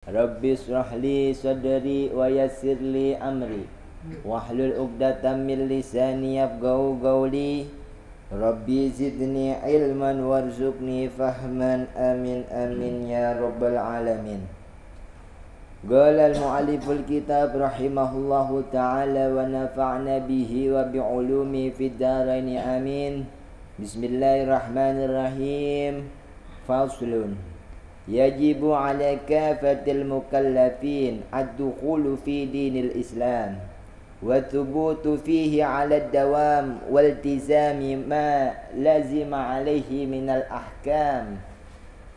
Rabbi shrah li sadri wa yassir li amri wahlul 'uqdatam min lisani yafqahu qawli. Rabbi zidni ilman warzuqni fahman, amin amin ya rabbal alamin. Qala al-mu'alliful kitab rahimahullahu ta'ala wa nafa'na bihi wa bi'ulumi fid dharain amin. Bismillahirrahmanirrahim. Faslun. Yajibu ala kafatil mukallafin ad-dukhulu fi dinil Islam wa thubutu fihi ala ad-dawam wal iltizami ma lazima alaihi minal ahkam,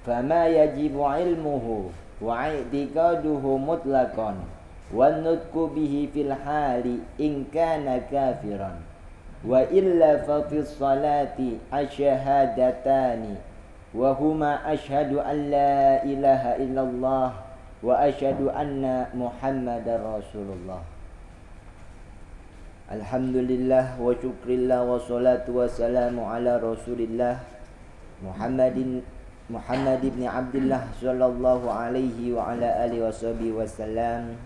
fama yajibu ilmuhu wa i'tiqaduhu mutlaqan wan nutqu bihi fil hali in kana kafiran wa illa fa fis salati asyhadatani wa huma asyhadu an la ilaha illallah wa asyhadu anna muhammadar rasulullah. Alhamdulillah wa syukrillah wa salatu wa salamu ala rasulillah Muhammad ibn Abdullah sallallahu alaihi wa ala alihi washabihi wasallam.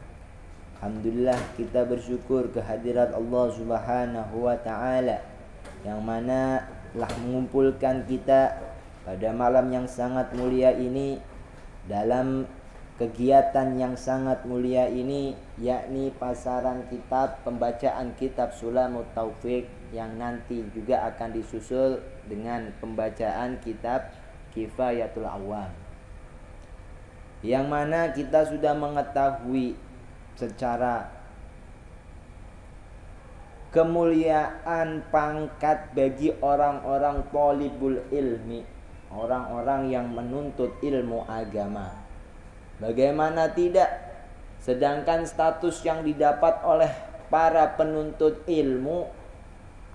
Alhamdulillah, kita bersyukur kehadirat Allah subhanahu wa ta'ala yang mana telah mengumpulkan kita pada malam yang sangat mulia ini dalam kegiatan yang sangat mulia ini, yakni pasaran kitab, pembacaan kitab Sulamut Taufiq yang nanti juga akan disusul dengan pembacaan kitab Kifayatul Awam, yang mana kita sudah mengetahui secara kemuliaan pangkat bagi orang-orang thalibul ilmi, orang-orang yang menuntut ilmu agama. Bagaimana tidak, sedangkan status yang didapat oleh para penuntut ilmu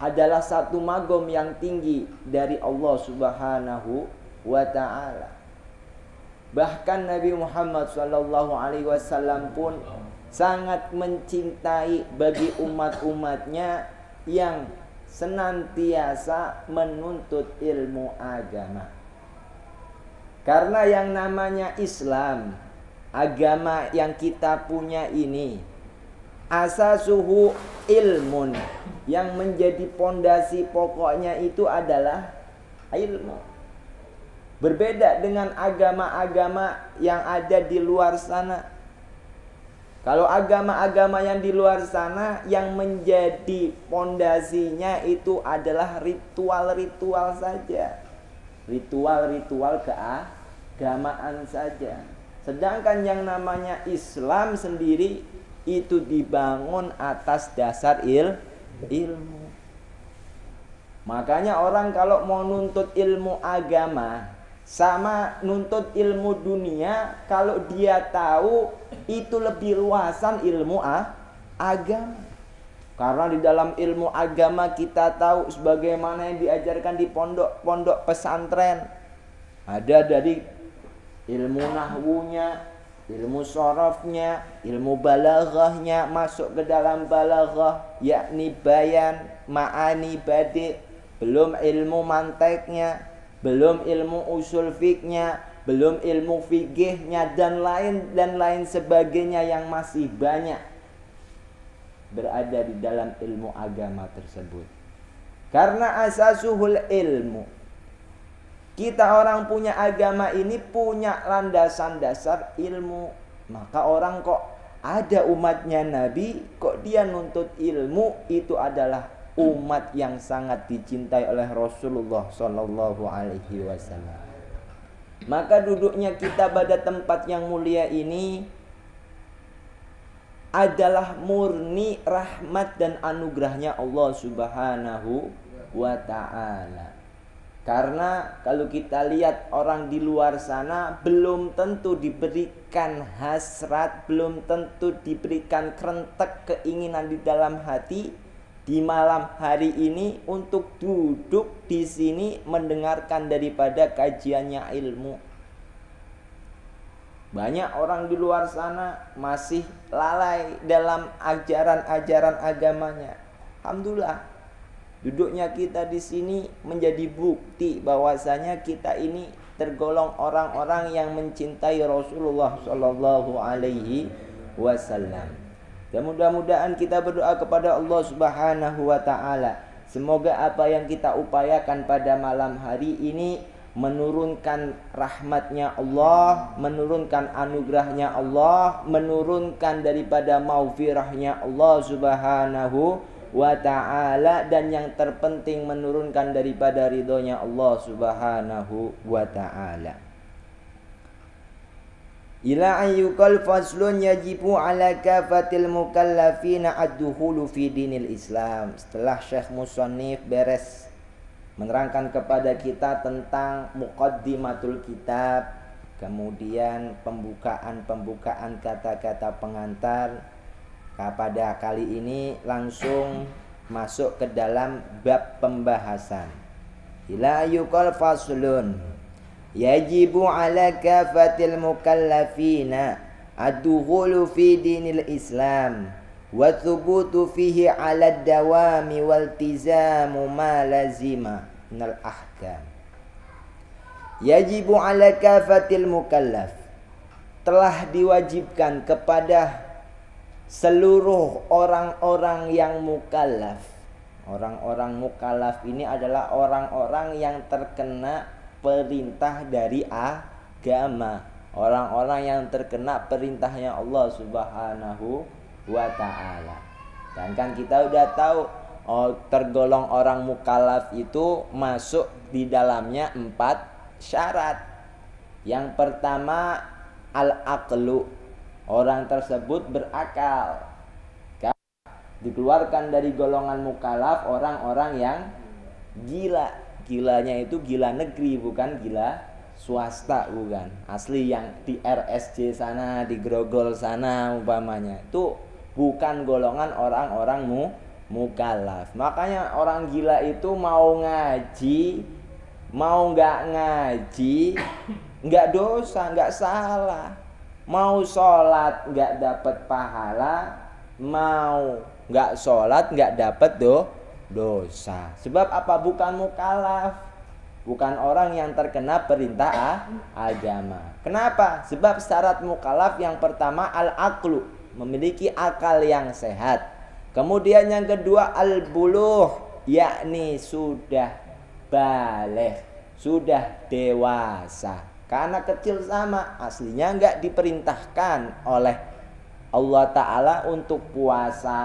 adalah satu magom yang tinggi dari Allah subhanahu wa ta'ala. Bahkan Nabi Muhammad SAW pun sangat mencintai bagi umat-umatnya yang senantiasa menuntut ilmu agama. Karena yang namanya Islam, agama yang kita punya ini, asasuhu ilmun, yang menjadi pondasi pokoknya itu adalah ilmu. Berbeda dengan agama-agama yang ada di luar sana. Kalau agama-agama yang di luar sana, yang menjadi pondasinya itu adalah ritual-ritual saja, ritual-ritual keagamaan saja. Sedangkan yang namanya Islam sendiri itu dibangun atas dasar ilmu. Makanya orang kalau mau nuntut ilmu agama sama nuntut ilmu dunia, kalau dia tahu itu lebih luasan ilmu agama. Karena di dalam ilmu agama kita tahu sebagaimana yang diajarkan di pondok-pondok pesantren. Ada dari ilmu nahwunya, ilmu sorofnya, ilmu balaghahnya, masuk ke dalam balaghah, yakni bayan, ma'ani, badi', belum ilmu manteknya, belum ilmu usul fiknya, belum ilmu fikihnya, dan lain sebagainya yang masih banyak berada di dalam ilmu agama tersebut. Karena asasuhul ilmu, kita orang punya agama ini punya landasan dasar ilmu. Maka orang kok ada umatnya Nabi, kok dia nuntut ilmu, itu adalah umat yang sangat dicintai oleh Rasulullah sallallahu alaihi wasallam. Maka duduknya kita pada tempat yang mulia ini adalah murni rahmat dan anugerahnya Allah subhanahu wa ta'ala. Karena kalau kita lihat orang di luar sana belum tentu diberikan hasrat, belum tentu diberikan kerentek keinginan di dalam hati di malam hari ini untuk duduk di sini mendengarkan daripada kajiannya ilmu. Banyak orang di luar sana masih lalai dalam ajaran-ajaran agamanya. Alhamdulillah, duduknya kita di sini menjadi bukti bahwasanya kita ini tergolong orang-orang yang mencintai Rasulullah Shallallahu Alaihi Wasallam. Dan mudah-mudahan kita berdoa kepada Allah Subhanahu Wa Taala, semoga apa yang kita upayakan pada malam hari ini menurunkan rahmatnya Allah, menurunkan anugerahnya Allah, menurunkan daripada maufirahnya Allah Subhanahu wa ta'ala, dan yang terpenting menurunkan daripada ridhonya Allah Subhanahu wa ta'ala. Ila ayyukal faslun yajibu ala kafatil mukallafina ad-dukhulu fi dinil Islam. Setelah Syekh Musannif beres menerangkan kepada kita tentang muqaddimatul kitab, kemudian pembukaan kata-kata pengantar, pada kali ini langsung masuk ke dalam bab pembahasan. Ila yuqal faslun yajibu ala kafatil mukallafina ad-dukhulu fi dinil Islam wa thubutu fihi ala dawami wal tizamu ma lazima minal ahkam. Yajibu ala kafatil mukallaf, telah diwajibkan kepada seluruh orang-orang yang mukallaf. Orang-orang mukallaf ini adalah orang-orang yang terkena perintah dari agama, orang-orang yang terkena perintahnya Allah Subhanahu wa ta'ala. Dan kan kita udah tahu tergolong orang mukallaf itu masuk di dalamnya 4 syarat. Yang pertama al-aqlu, orang tersebut berakal. Dikeluarkan dari golongan mukallaf orang-orang yang gila. Gilanya itu gila negeri, bukan gila swasta, bukan. Asli yang di RSJ sana, di Grogol sana umpamanya, itu bukan golongan orang-orang mukallaf. Makanya orang gila itu mau ngaji, mau nggak ngaji, nggak dosa, nggak salah. Mau sholat nggak dapat pahala, mau nggak sholat nggak dapat dosa. Sebab apa? Bukan mukallaf, bukan orang yang terkena perintah agama. Kenapa? Sebab syarat mukallaf yang pertama al-aqlu, memiliki akal yang sehat. Kemudian yang kedua al-buluh, yakni sudah baligh, sudah dewasa. Karena kecil sama aslinya enggak diperintahkan oleh Allah Ta'ala untuk puasa,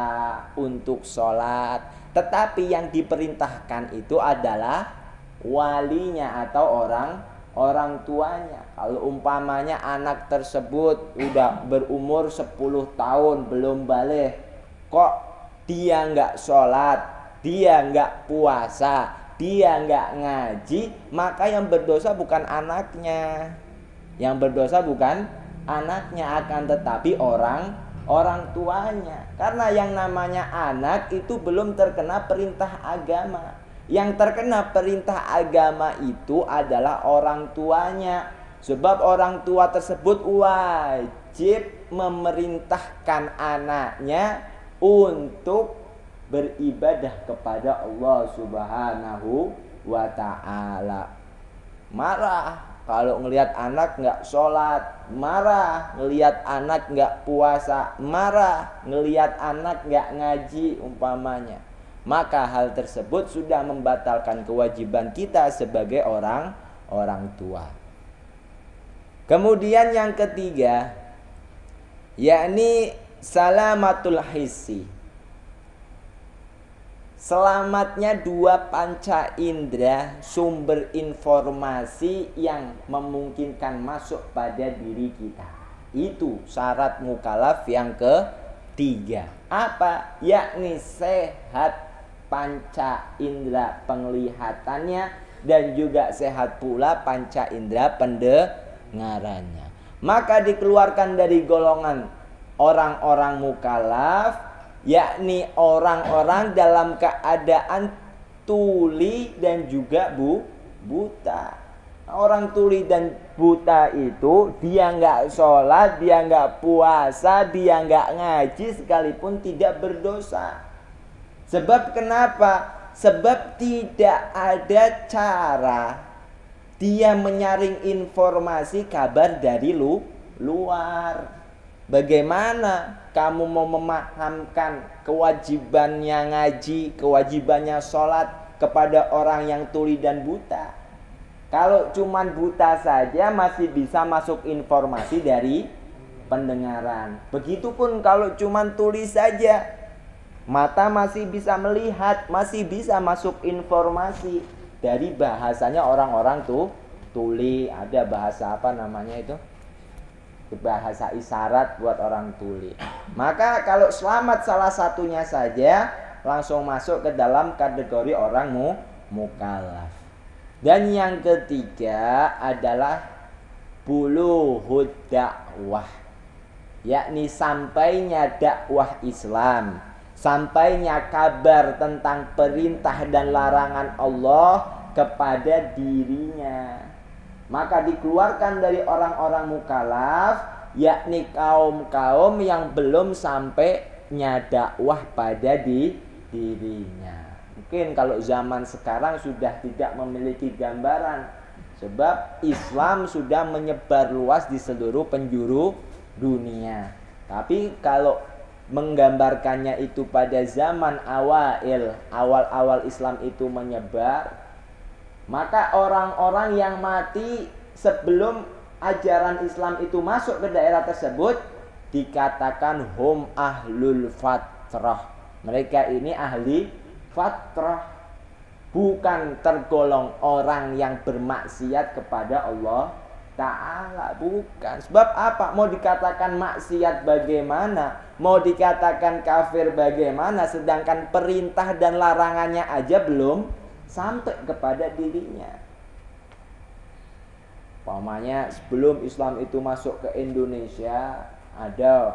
untuk sholat. Tetapi yang diperintahkan itu adalah walinya atau orang tuanya. Kalau umpamanya anak tersebut udah berumur 10 tahun belum baligh, kok dia enggak sholat, dia enggak puasa, dia enggak ngaji, maka yang berdosa bukan anaknya. Yang berdosa bukan anaknya, akan tetapi orang tuanya. Karena yang namanya anak itu belum terkena perintah agama. Yang terkena perintah agama itu adalah orang tuanya. Sebab orang tua tersebut wajib memerintahkan anaknya untuk beribadah kepada Allah Subhanahu wa ta'ala. Marah kalau ngelihat anak nggak sholat, marah ngelihat anak nggak puasa, marah ngelihat anak nggak ngaji umpamanya. Maka hal tersebut sudah membatalkan kewajiban kita sebagai orang tua. Kemudian yang ketiga, yakni salamatul hissi, selamatnya 2 panca indera, sumber informasi yang memungkinkan masuk pada diri kita. Itu syarat mukallaf yang ketiga. Apa? Yakni sehat panca indera penglihatannya dan juga sehat pula panca indera pendengarannya. Maka dikeluarkan dari golongan orang-orang mukallaf, yakni orang-orang dalam keadaan tuli dan juga buta. Orang tuli dan buta itu dia nggak sholat, dia nggak puasa, dia nggak ngaji sekalipun tidak berdosa. Sebab kenapa? Sebab tidak ada cara Dia menyaring informasi kabar dari luar. Bagaimana kamu mau memahamkan kewajibannya ngaji, kewajibannya sholat kepada orang yang tuli dan buta? Kalau cuman buta saja masih bisa masuk informasi dari pendengaran. Begitupun kalau cuman tuli saja, mata masih bisa melihat, masih bisa masuk informasi dari bahasanya orang-orang tuli. Ada bahasa apa namanya itu? Bahasa isyarat buat orang tuli. Maka kalau selamat salah satunya saja, langsung masuk ke dalam kategori orang mukallaf. Dan yang ketiga adalah bulughud dakwah, yakni sampainya dakwah Islam, sampainya kabar tentang perintah dan larangan Allah kepada dirinya. Maka dikeluarkan dari orang-orang mukallaf, yakni kaum-kaum yang belum sampainya dakwah pada dirinya. Mungkin kalau zaman sekarang sudah tidak memiliki gambaran, sebab Islam sudah menyebar luas di seluruh penjuru dunia. Tapi kalau menggambarkannya itu pada zaman awal-awal Islam itu menyebar, maka orang-orang yang mati sebelum ajaran Islam itu masuk ke daerah tersebut dikatakan hum ahlul fatrah. Mereka ini ahli fatrah, bukan tergolong orang yang bermaksiat kepada Allah Ta'ala, bukan. Sebab apa? Mau dikatakan maksiat bagaimana, mau dikatakan kafir bagaimana, sedangkan perintah dan larangannya aja belum sampai kepada dirinya. Umpamanya sebelum Islam itu masuk ke Indonesia, ada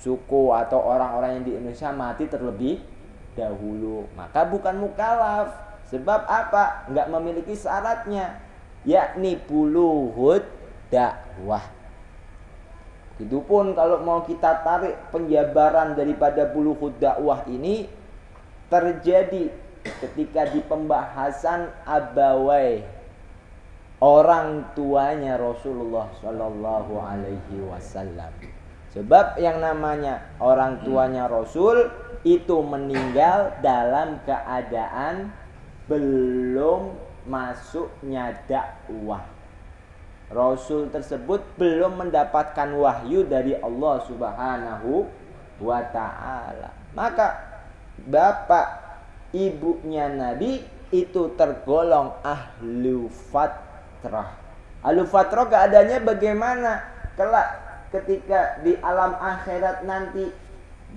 suku atau orang-orang yang di Indonesia mati terlebih dahulu, maka bukan mukallaf. Sebab apa? Enggak memiliki syaratnya, yakni bulughud dakwah. Itupun kalau mau kita tarik penjabaran daripada bulughud dakwah ini terjadi ketika di pembahasan abawai, orang tuanya Rasulullah Shallallahu Alaihi Wasallam. Sebab yang namanya orang tuanya Rasul itu meninggal dalam keadaan belum masuknya dakwah. Rasul tersebut belum mendapatkan wahyu dari Allah Subhanahu wa Ta'ala. Maka bapak ibunya Nabi itu tergolong ahlu fatrah. Ahlu fatrah keadaannya bagaimana? Kelak ketika di alam akhirat nanti,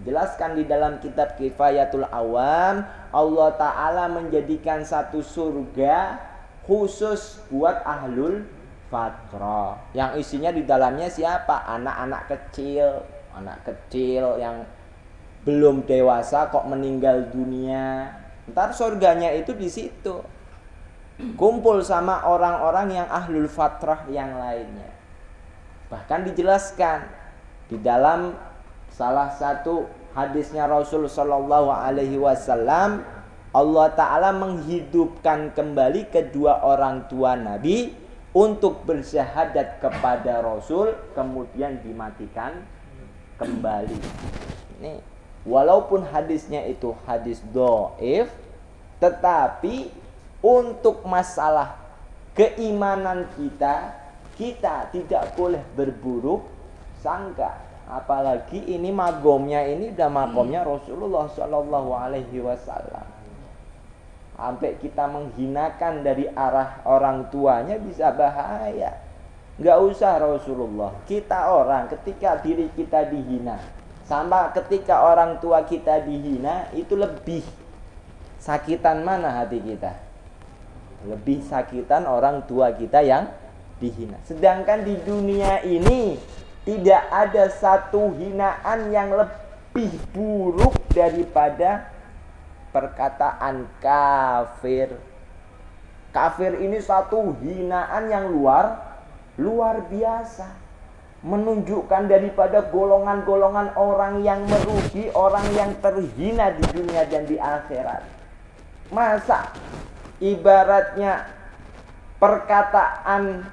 jelaskan di dalam kitab Kifayatul Awam, Allah Ta'ala menjadikan satu surga khusus buat ahlul fatrah, yang isinya di dalamnya siapa? Anak-anak kecil yang belum dewasa kok meninggal dunia. Ntar surganya itu di situ, kumpul sama orang-orang yang ahlul fatrah yang lainnya. Bahkan dijelaskan di dalam salah satu hadisnya Rasul Sallallahu Alaihi Wasallam, Allah Ta'ala menghidupkan kembali kedua orang tua Nabi untuk bersyahadat kepada Rasul, kemudian dimatikan kembali. Ini walaupun hadisnya itu hadis dhaif, tetapi untuk masalah keimanan kita tidak boleh berburuk sangka. Apalagi ini magomnya, ini udah magomnya Rasulullah Shallallahu Alaihi Wasallam. Sampai kita menghinakan dari arah orang tuanya bisa bahaya. Nggak usah Rasulullah, kita orang ketika diri kita dihina sama ketika orang tua kita dihina, itu lebih sakitan mana hati kita? Lebih sakitan orang tua kita yang dihina. Sedangkan di dunia ini tidak ada satu hinaan yang lebih buruk daripada perkataan kafir. Kafir ini satu hinaan yang luar biasa, menunjukkan daripada golongan-golongan orang yang merugi, orang yang terhina di dunia dan di akhirat. Masa ibaratnya perkataan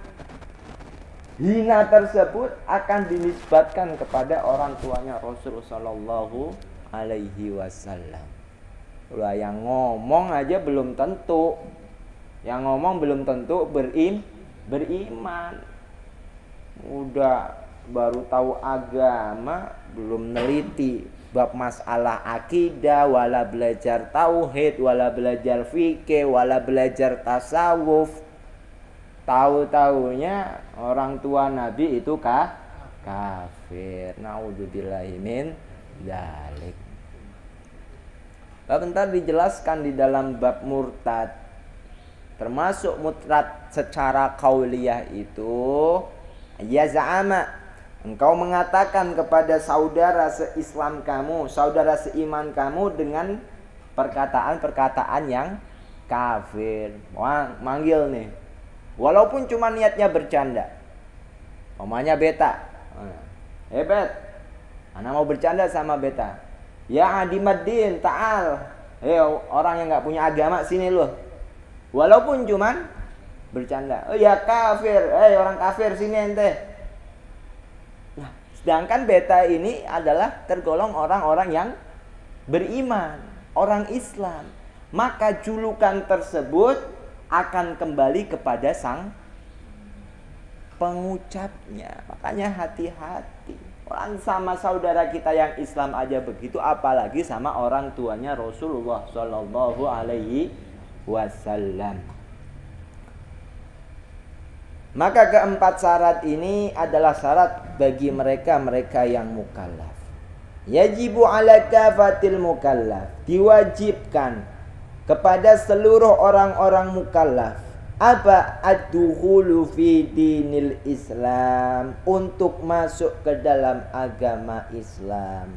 hina tersebut akan dinisbatkan kepada orang tuanya Rasul sallallahu alaihi wasallam. Udah, yang ngomong aja belum tentu. Yang ngomong belum tentu beriman. Udah baru tahu agama, belum neliti bab masalah akidah, wala belajar tauhid, wala belajar fikih, wala belajar tasawuf. Tahu-taunya orang tua Nabi itu kafir. Naudzubillahi min dzalik. Bentar dijelaskan di dalam bab murtad. Termasuk murtad secara qauliyah itu ya za'ama, engkau mengatakan kepada saudara seislam kamu, saudara seiman kamu dengan perkataan-perkataan yang kafir. Manggil nih, walaupun cuma niatnya bercanda. Omanya beta, bet, anak mau bercanda sama beta. Ya adimaddin ta'al, orang yang gak punya agama sini loh. Walaupun cuman bercanda. Oh ya kafir, orang kafir sini ente. Nah, sedangkan beta ini adalah tergolong orang-orang yang beriman, orang Islam. Maka julukan tersebut akan kembali kepada sang pengucapnya. Makanya hati-hati. Orang sama saudara kita yang Islam aja begitu, apalagi sama orang tuanya Rasulullah Shallallahu Alaihi Wasallam. Maka keempat syarat ini adalah syarat bagi mereka yang mukallaf. Yajibu ala kafatil mukallaf, diwajibkan kepada seluruh orang-orang mukallaf apa ad-dukhulu fi dinil Islam, untuk masuk ke dalam agama Islam.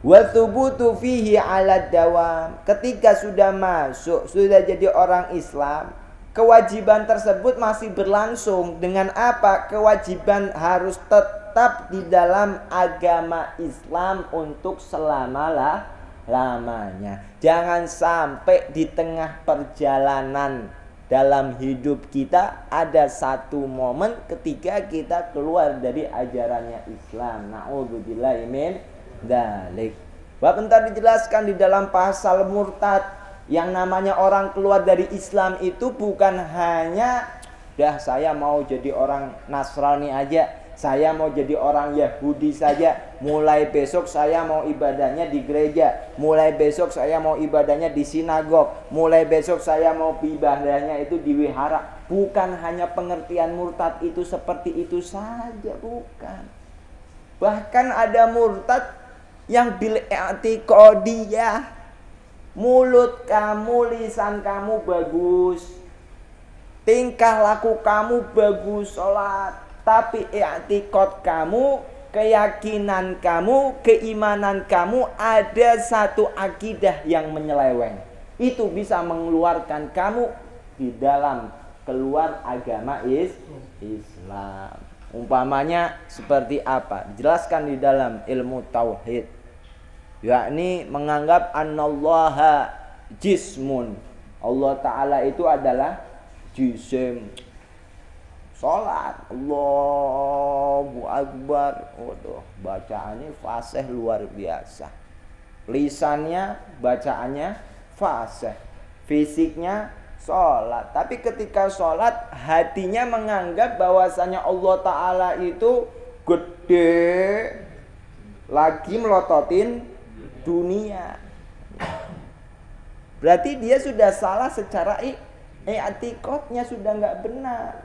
Wa thubutu fihi ala dawam, ketika sudah masuk, sudah jadi orang Islam, kewajiban tersebut masih berlangsung. Dengan apa? Kewajiban harus tetap di dalam agama Islam untuk selama-lamanya. Jangan sampai di tengah perjalanan dalam hidup kita ada satu momen ketika kita keluar dari ajarannya Islam. Na'udzubillahi min dzalik. Bentar dijelaskan di dalam pasal murtad. Yang namanya orang keluar dari Islam itu bukan hanya dah saya mau jadi orang Nasrani aja, saya mau jadi orang Yahudi saja, mulai besok saya mau ibadahnya di gereja, mulai besok saya mau ibadahnya di sinagog, mulai besok saya mau ibadahnya itu di wihara. Bukan hanya pengertian murtad itu seperti itu saja, bukan. Bahkan ada murtad yang bil i'tiqadiyah. Mulut kamu, lisan kamu bagus, tingkah laku kamu bagus, sholat, tapi i'tiqad kamu, keyakinan kamu, keimanan kamu ada satu akidah yang menyeleweng. Itu bisa mengeluarkan kamu di dalam keluar agama Islam. Umpamanya seperti apa? Dijelaskan di dalam ilmu tauhid. Yakni menganggap annallaha jismun, Allah Ta'ala itu adalah jisim. Sholat Allahu Akbar, waduh, bacaannya fasih luar biasa. Lisannya bacaannya fasih, fisiknya sholat. Tapi ketika sholat hatinya menganggap bahwasanya Allah Ta'ala itu gede, lagi melototin dunia. Berarti dia sudah salah secara i'tiqadnya, sudah nggak benar.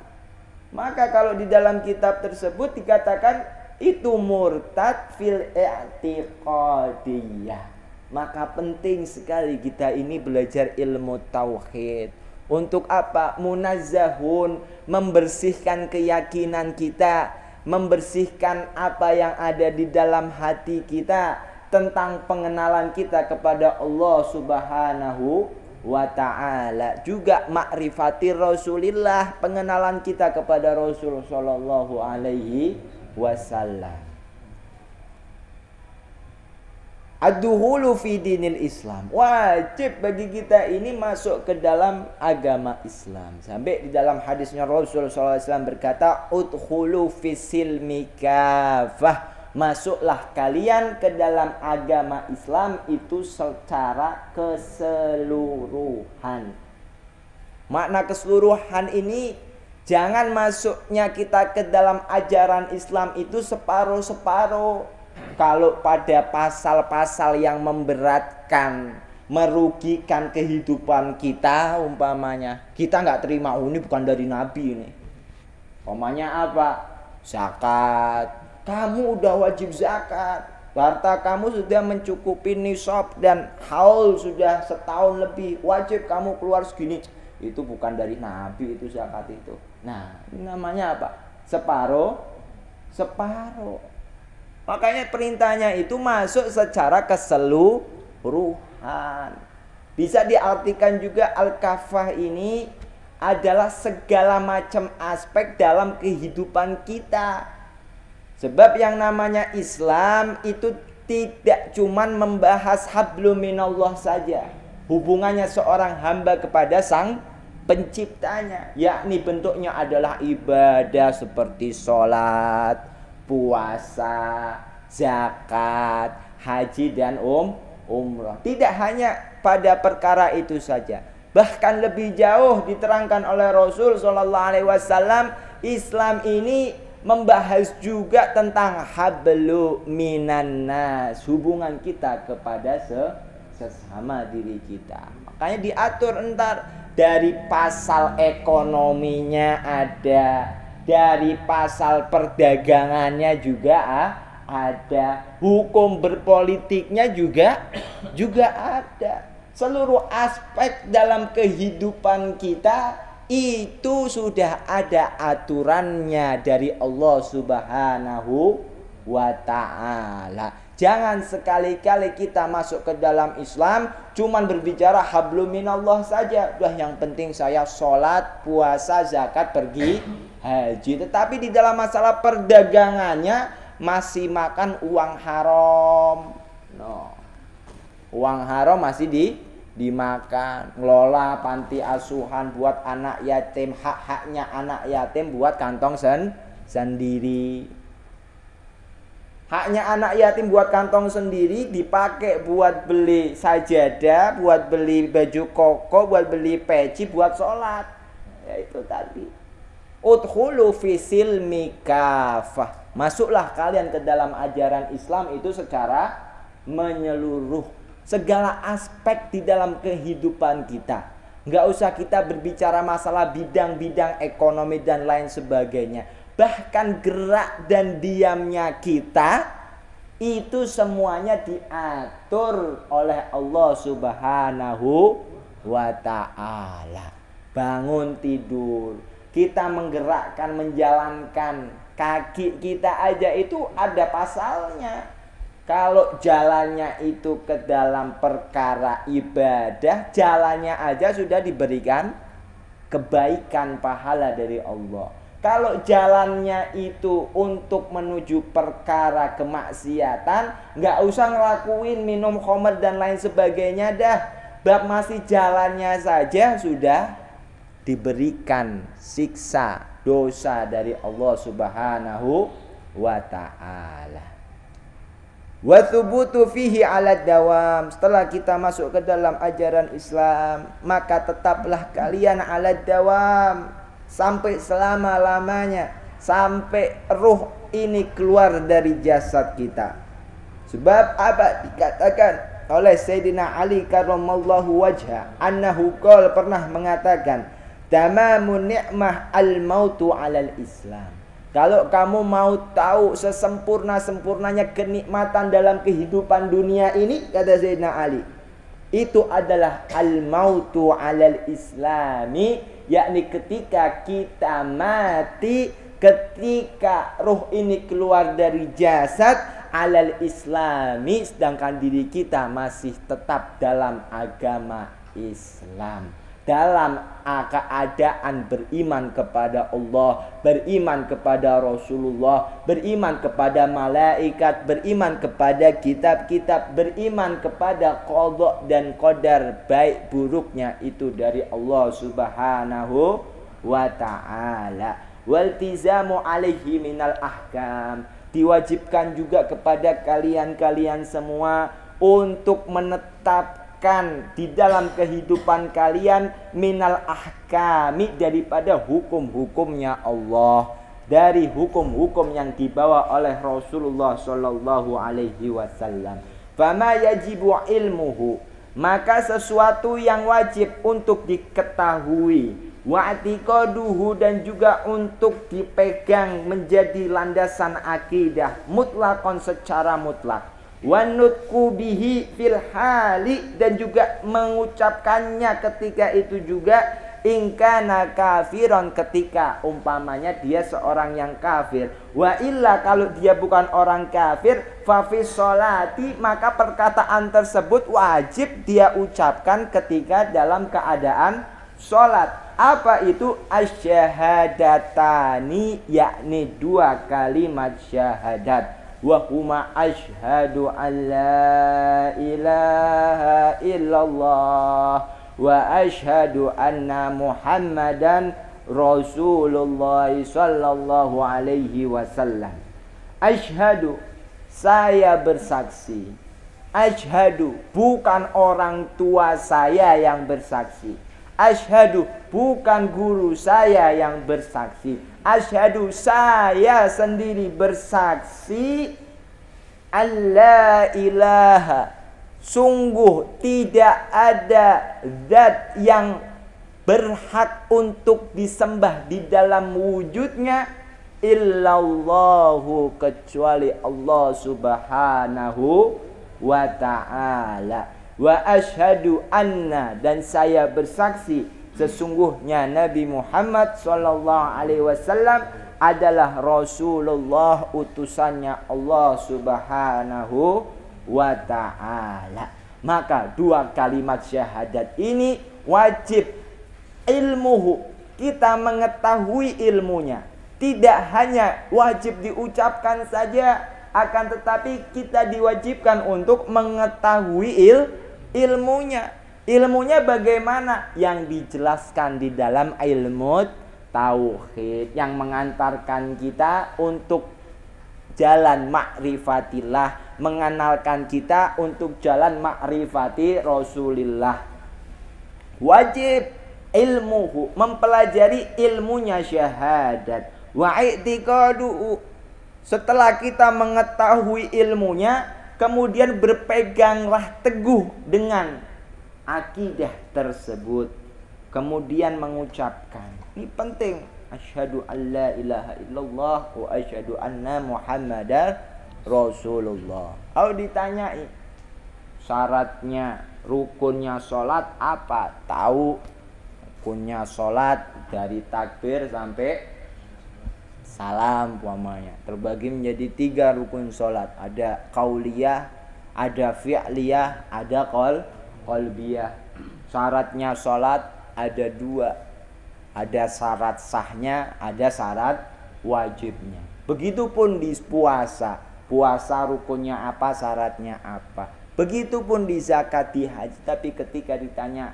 Maka kalau di dalam kitab tersebut dikatakan itu murtad fil i'tiqadiyah. Maka penting sekali kita ini belajar ilmu tauhid. Untuk apa? Munazzahun, membersihkan keyakinan kita, membersihkan apa yang ada di dalam hati kita tentang pengenalan kita kepada Allah Subhanahu wa ta'ala. Juga ma'rifati Rasulillah, pengenalan kita kepada Rasul sallallahu alaihi wasallam. Ad-dukhulu fi dinil Islam. Wajib bagi kita ini masuk ke dalam agama Islam. Sampai di dalam hadisnya Rasulullah SAW berkata, udkhulu fi silmi kafah. Masuklah kalian ke dalam agama Islam itu secara keseluruhan. Makna keseluruhan ini, jangan masuknya kita ke dalam ajaran Islam itu separuh-separuh. Kalau pada pasal-pasal yang memberatkan, merugikan kehidupan kita, umpamanya kita nggak terima, oh ini bukan dari Nabi ini. Umpamanya apa? Zakat. Kamu udah wajib zakat, harta kamu sudah mencukupi nisab dan haul sudah setahun lebih, wajib kamu keluar segini. Itu bukan dari Nabi itu zakat itu. Nah, ini namanya apa? Separuh. Makanya perintahnya itu masuk secara keseluruhan. Bisa diartikan juga al-kafah ini adalah segala macam aspek dalam kehidupan kita. Sebab yang namanya Islam itu tidak cuman membahas hablum minallah saja. Hubungannya seorang hamba kepada sang penciptanya. Yakni bentuknya adalah ibadah seperti sholat, puasa, zakat, haji dan umrah. Tidak hanya pada perkara itu saja. Bahkan lebih jauh diterangkan oleh Rasul SAW, Islam ini membahas juga tentang hablu minan nas, hubungan kita kepada sesama diri kita. Makanya diatur entar dari pasal ekonominya ada, dari pasal perdagangannya juga ada, hukum berpolitiknya juga ada. Seluruh aspek dalam kehidupan kita itu sudah ada aturannya dari Allah Subhanahu wa ta'ala. Jangan sekali-kali kita masuk ke dalam Islam cuman berbicara hablum minallah saja. Udah yang penting saya sholat, puasa, zakat, pergi haji. Tetapi di dalam masalah perdagangannya masih makan uang haram. No. Uang haram masih dimakan, ngelola panti asuhan buat anak yatim, hak-haknya anak yatim buat kantong sendiri. Haknya anak yatim buat kantong sendiri dipakai buat beli sajadah, buat beli baju koko, buat beli peci, buat sholat. Ya itu tadi. Udkhulu fi silmi kafah. Masuklah kalian ke dalam ajaran Islam itu secara menyeluruh. Segala aspek di dalam kehidupan kita. Nggak usah kita berbicara masalah bidang-bidang ekonomi dan lain sebagainya. Bahkan gerak dan diamnya kita itu semuanya diatur oleh Allah Subhanahu wa ta'ala. Bangun tidur, kita menggerakkan, menjalankan kaki kita aja itu ada pasalnya. Kalau jalannya itu ke dalam perkara ibadah, jalannya aja sudah diberikan kebaikan pahala dari Allah. Kalau jalannya itu untuk menuju perkara kemaksiatan, nggak usah ngelakuin minum khamr dan lain sebagainya dah. Bab masih jalannya saja sudah diberikan siksa dosa dari Allah Subhanahu wa ta'ala. Wa thubutu fihi 'ala dawam. Setelah kita masuk ke dalam ajaran Islam, maka tetaplah kalian 'ala dawam sampai selama-lamanya, sampai ruh ini keluar dari jasad kita. Sebab apa dikatakan oleh Sayyidina Ali karramallahu wajha, annahu qala, pernah mengatakan, tamamun ni'mah al-mautu 'alal Islam. Kalau kamu mau tahu sesempurna-sempurnanya kenikmatan dalam kehidupan dunia ini, kata Sayyidina Ali, itu adalah al-mautu 'alal islami, yakni ketika kita mati, ketika ruh ini keluar dari jasad, 'alal islami, sedangkan diri kita masih tetap dalam agama Islam. dalam keadaan beriman kepada Allah, beriman kepada Rasulullah, beriman kepada malaikat, beriman kepada kitab-kitab, beriman kepada qadha dan qadar baik buruknya itu dari Allah Subhanahu wa ta'ala. Waltizamu alaihi minal ahkam, diwajibkan juga kepada kalian semua untuk menetapkan di dalam kehidupan kalian minal ahkami, daripada hukum-hukumnya Allah, dari hukum-hukum yang dibawa oleh Rasulullah sallallahu alaihi wasallam. Fama yajibu ilmuhu, maka sesuatu yang wajib untuk diketahui, wa'tiqaduhu, dan juga untuk dipegang menjadi landasan akidah mutlakon, secara mutlak, wanutku bihi fil hali, dan juga mengucapkannya ketika itu juga, ingkana kafiron, ketika umpamanya dia seorang yang kafir, wa illa, kalau dia bukan orang kafir, fa fi sholati, maka perkataan tersebut wajib dia ucapkan ketika dalam keadaan sholat. Apa itu? Asyahadatani, yakni dua kalimat syahadat. Wa huma asyhadu an la ilaha illallah wa asyhadu anna Muhammadan Rasulullah sallallahu alaihi wasallam. Asyhadu, saya bersaksi. Asyhadu, bukan orang tua saya yang bersaksi. Asyhadu, bukan guru saya yang bersaksi. Asyhadu, saya sendiri bersaksi. Allah ilaha, sungguh tidak ada zat yang berhak untuk disembah di dalam wujudnya illallahu, kecuali Allah Subhanahu wa ta'ala. Wa asyhadu anna, dan saya bersaksi sesungguhnya Nabi Muhammad sallallahu alaihi wasallam adalah Rasulullah, utusannya Allah Subhanahu wa ta'ala. Maka dua kalimat syahadat ini wajib ilmuhu, kita mengetahui ilmunya. Tidak hanya wajib diucapkan saja, akan tetapi kita diwajibkan untuk mengetahui ilmunya. Ilmunya bagaimana? Yang dijelaskan di dalam ilmu tauhid, yang mengantarkan kita untuk jalan ma'rifatillah, mengenalkan kita untuk jalan ma'rifati Rasulillah. Wajib ilmuhu, mempelajari ilmunya syahadat. Wa i'tiqaduhu, setelah kita mengetahui ilmunya, kemudian berpeganglah teguh dengan akidah tersebut, kemudian mengucapkan, ini penting, asyhadu an la ilaha illallah wa asyhadu anna Muhammadar Rasulullah. Kalau ditanyai syaratnya, rukunnya sholat apa? Tahu rukunnya sholat dari takbir sampai salam umpamanya. Terbagi menjadi 3 rukun sholat. Ada qauliyah, ada fi'liyah, ada qalbiyah. Syaratnya sholat ada 2. Ada syarat sahnya, ada syarat wajibnya. Begitupun di puasa. Puasa rukunnya apa, syaratnya apa. Begitupun di zakat, di haji. Tapi ketika ditanya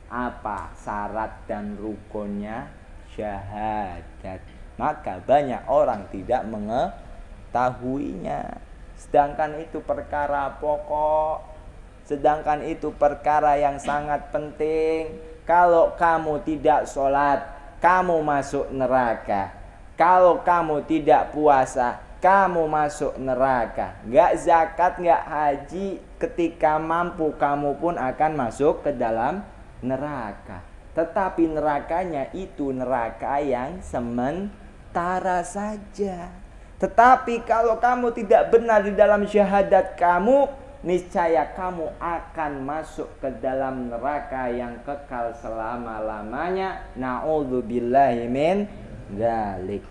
apa syarat dan rukunnya syahadat, maka banyak orang tidak mengetahuinya. Sedangkan itu perkara pokok, sedangkan itu perkara yang sangat penting. Kalau kamu tidak sholat, kamu masuk neraka. Kalau kamu tidak puasa, kamu masuk neraka. Gak zakat, gak haji, ketika mampu kamu pun akan masuk ke dalam neraka. Tetapi nerakanya itu neraka yang sementara saja. Tetapi kalau kamu tidak benar di dalam syahadat kamu, niscaya kamu akan masuk ke dalam neraka yang kekal selama-lamanya. Na'udzubillahi min dzalik.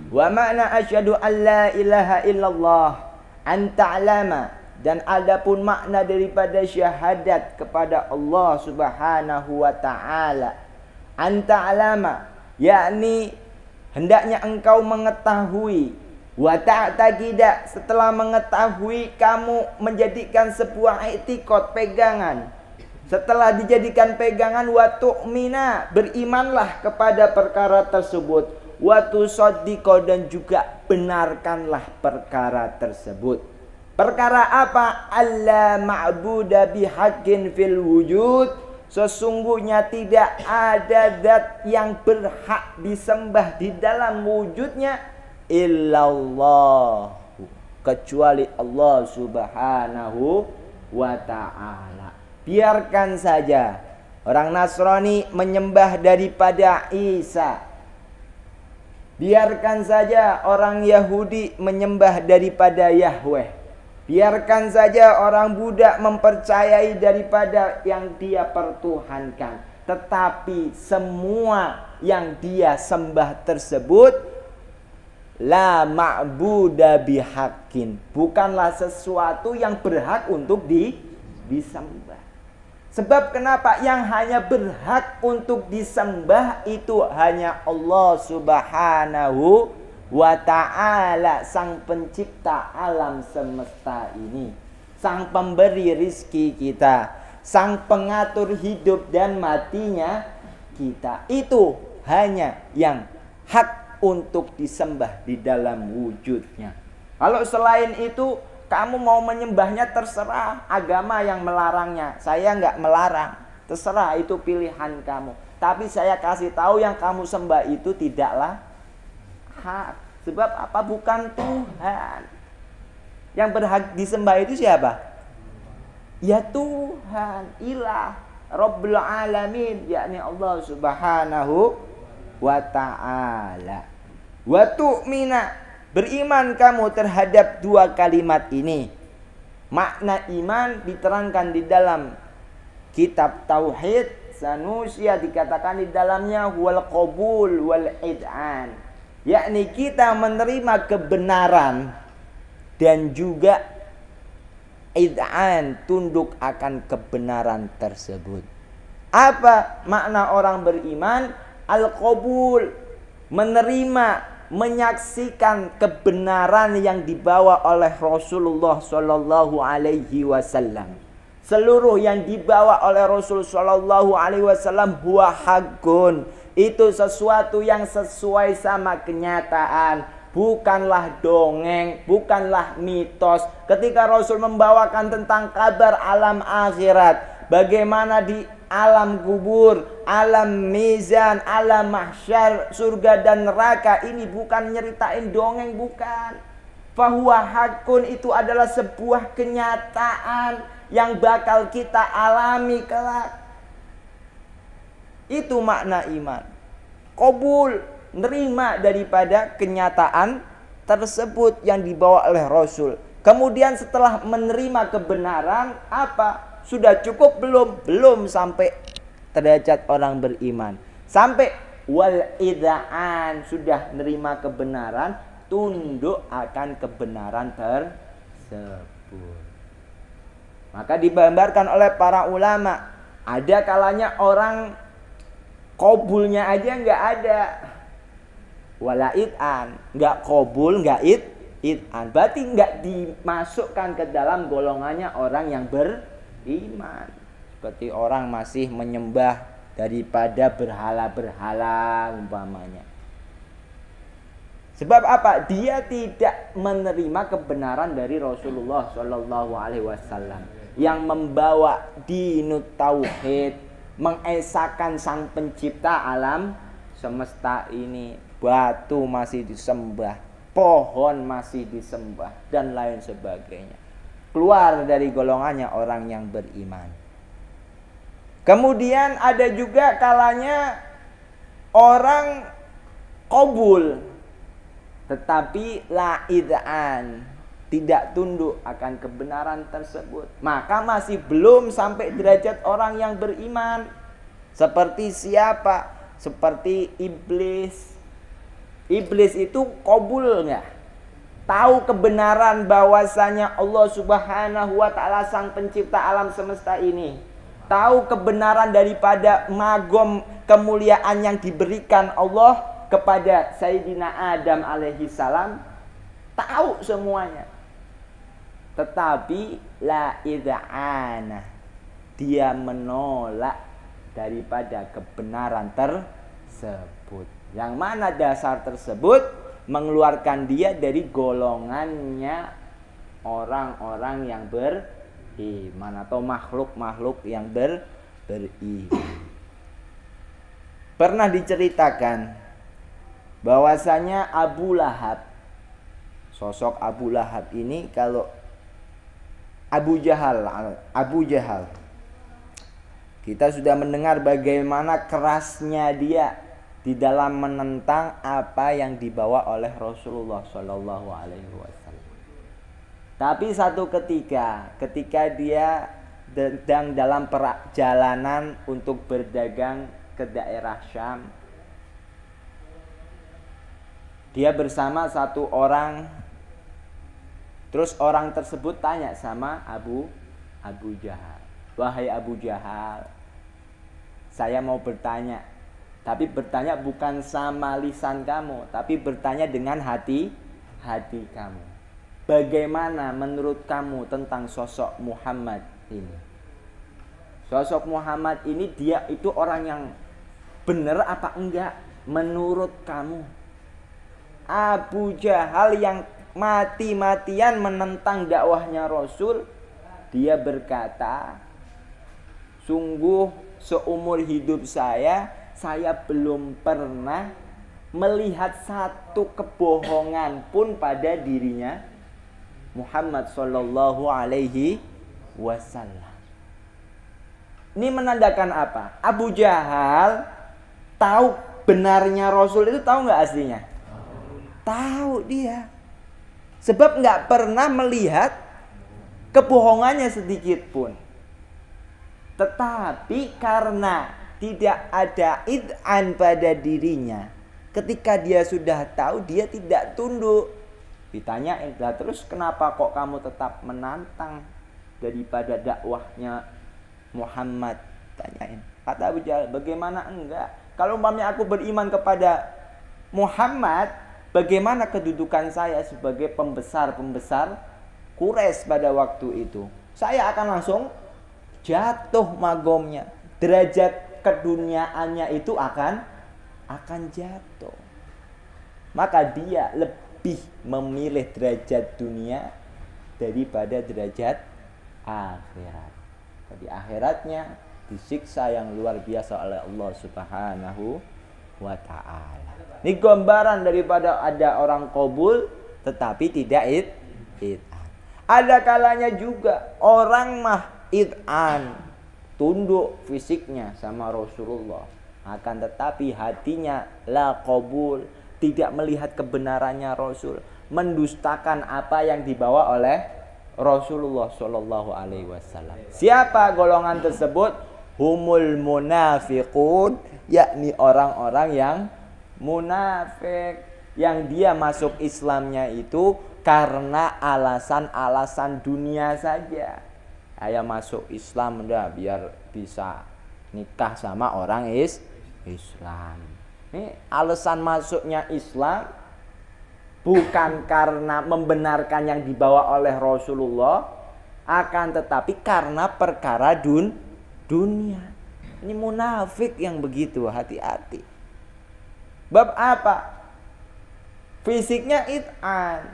Wa ma'na asyhadu an la ilaha illallah an ta'lama Dan adapun makna daripada syahadat kepada Allah Subhanahu wa taala, anta alama, yakni hendaknya engkau mengetahui, wa ta'taqida, setelah mengetahui kamu menjadikan sebuah i'tiqad, pegangan. Setelah dijadikan pegangan, wa tu'mina, berimanlah kepada perkara tersebut, wa tusaddiqa, dan juga benarkanlah perkara tersebut. Perkara apa? Alla ma'buda bihaqqin fil wujud, sesungguhnya tidak ada zat yang berhak disembah di dalam wujudnya illallah, kecuali Allah Subhanahu wa ta'ala. Biarkan saja orang Nasrani menyembah daripada Isa, biarkan saja orang Yahudi menyembah daripada Yahweh, biarkan saja orang Buddha mempercayai daripada yang dia pertuhankan. Tetapi semua yang dia sembah tersebut la ma'buda bihaqqin, bukanlah sesuatu yang berhak untuk disembah. Sebab kenapa? Yang hanya berhak untuk disembah itu hanya Allah Subhanahu wa ta'ala, sang pencipta alam semesta ini, sang pemberi rizki kita, sang pengatur hidup dan matinya kita. Itu hanya yang hak untuk disembah di dalam wujudnya. Kalau selain itu kamu mau menyembahnya, terserah, agama yang melarangnya. Saya nggak melarang, terserah, itu pilihan kamu. Tapi saya kasih tahu yang kamu sembah itu tidaklah hak. Sebab apa? Bukan Tuhan. Yang berhak disembah itu siapa? Ya Tuhan, ilah, Rabbul Alamin, yakni Allah Subhanahu wa ta'ala. Wa tu'mina, beriman kamu terhadap dua kalimat ini. Makna iman diterangkan di dalam kitab Tauhid Sanusia, dikatakan di dalamnya wal qabul wal id'an, yakni kita menerima kebenaran dan juga id'an, tunduk akan kebenaran tersebut. Apa makna orang beriman? Al-qabul, menerima, menyaksikan kebenaran yang dibawa oleh Rasulullah Shallallahu Alaihi Wasallam. Seluruh yang dibawa oleh Rasul Shallallahu Alaihi Wasallam huwa haqqun, itu sesuatu yang sesuai sama kenyataan, bukanlah dongeng, bukanlah mitos. Ketika Rasul membawakan tentang kabar alam akhirat, bagaimana di alam kubur, alam mizan, alam mahsyar, surga dan neraka, ini bukan nyeritain dongeng, bukan. Fahuwa hakun, itu adalah sebuah kenyataan yang bakal kita alami kelak. Itu makna iman. Qabul, nerima daripada kenyataan tersebut yang dibawa oleh Rasul. Kemudian setelah menerima kebenaran, apa? Sudah cukup belum? Belum sampai derajat orang beriman. Sampai wal idaan, sudah nerima kebenaran, tunduk akan kebenaran tersebut. Maka digambarkan oleh para ulama, ada kalanya orang qabulnya aja nggak ada, wala id'an, nggak qabul, nggak id'an, berarti nggak dimasukkan ke dalam golongannya orang yang beriman. Seperti orang masih menyembah daripada berhala-berhala umpamanya. Sebab apa? Dia tidak menerima kebenaran dari Rasulullah Shallallahu Alaihi Wasallam yang membawa dinut tauhid, mengesahkan sang pencipta alam semesta ini. Batu masih disembah, pohon masih disembah, dan lain sebagainya. Keluar dari golongannya orang yang beriman. Kemudian ada juga kalanya orang qabul, tetapi la id'an, tidak tunduk akan kebenaran tersebut. Maka masih belum sampai derajat orang yang beriman. Seperti siapa? Seperti iblis. Iblis itu qabul enggak? tahu kebenaran bahwasanya Allah Subhanahu wa taala sang pencipta alam semesta ini, tahu kebenaran daripada magom kemuliaan yang diberikan Allah kepada Sayyidina Adam alaihi salam, tahu semuanya. Tetapi la id'ana, dia menolak daripada kebenaran tersebut. Yang mana dasar tersebut mengeluarkan dia dari golongannya orang-orang yang beriman atau makhluk-makhluk yang beriman. Pernah diceritakan bahwasanya Abu Lahab, sosok Abu Lahab ini, kalau Abu Jahal, kita sudah mendengar bagaimana kerasnya dia di dalam menentang apa yang dibawa oleh Rasulullah Shallallahu Alaihi Wasallam. Tapi satu ketika dia sedang dalam perjalanan untuk berdagang ke daerah Syam, dia bersama satu orang. Terus orang tersebut tanya sama Abu Jahal, "Wahai Abu Jahal, saya mau bertanya. Tapi bertanya bukan sama lisan kamu, tapi bertanya dengan hati kamu. Bagaimana menurut kamu tentang sosok Muhammad ini? Sosok Muhammad ini dia itu orang yang benar apa enggak menurut kamu?" Abu Jahal yang mati-matian menentang dakwahnya Rasul, dia berkata, "Sungguh seumur hidup saya belum pernah melihat satu kebohongan pun pada dirinya Muhammad Sallallahu Alaihi Wasallam." Ini menandakan apa? Abu Jahal tahu benarnya Rasul itu, tahu nggak aslinya? Tahu dia. Sebab nggak pernah melihat kebohongannya sedikit pun. Tetapi karena tidak ada id'an pada dirinya, ketika dia sudah tahu, dia tidak tunduk. Ditanyain, "Lah terus kenapa kok kamu tetap menantang daripada dakwahnya Muhammad?" Tanyain. Kata Abu Jahal, "Bagaimana enggak? Kalau umpamanya aku beriman kepada Muhammad, bagaimana kedudukan saya sebagai pembesar Quraisy pada waktu itu? Saya akan langsung jatuh magomnya. Derajat keduniaannya itu akan jatuh." Maka dia lebih memilih derajat dunia daripada derajat akhirat. Di akhiratnya disiksa yang luar biasa oleh Allah Subhanahu wa ta'ala. Ini gambaran daripada ada orang qabul tetapi tidak id'an. Ada kalanya juga orang mah id'an, tunduk fisiknya sama Rasulullah, akan tetapi hatinya la qabul, tidak melihat kebenarannya Rasul, mendustakan apa yang dibawa oleh Rasulullah Shallallahu Alaihi Wasallam. Siapa golongan tersebut? Humul munafiqun, yakni orang-orang yang munafik, yang dia masuk Islamnya itu karena alasan-alasan dunia saja. Ayah masuk Islam udah biar bisa nikah sama orang Islam. Ini alasan masuknya Islam bukan karena membenarkan yang dibawa oleh Rasulullah, akan tetapi karena perkara dunia. Ini munafik yang begitu, hati-hati. Bab apa? Fisiknya id'an,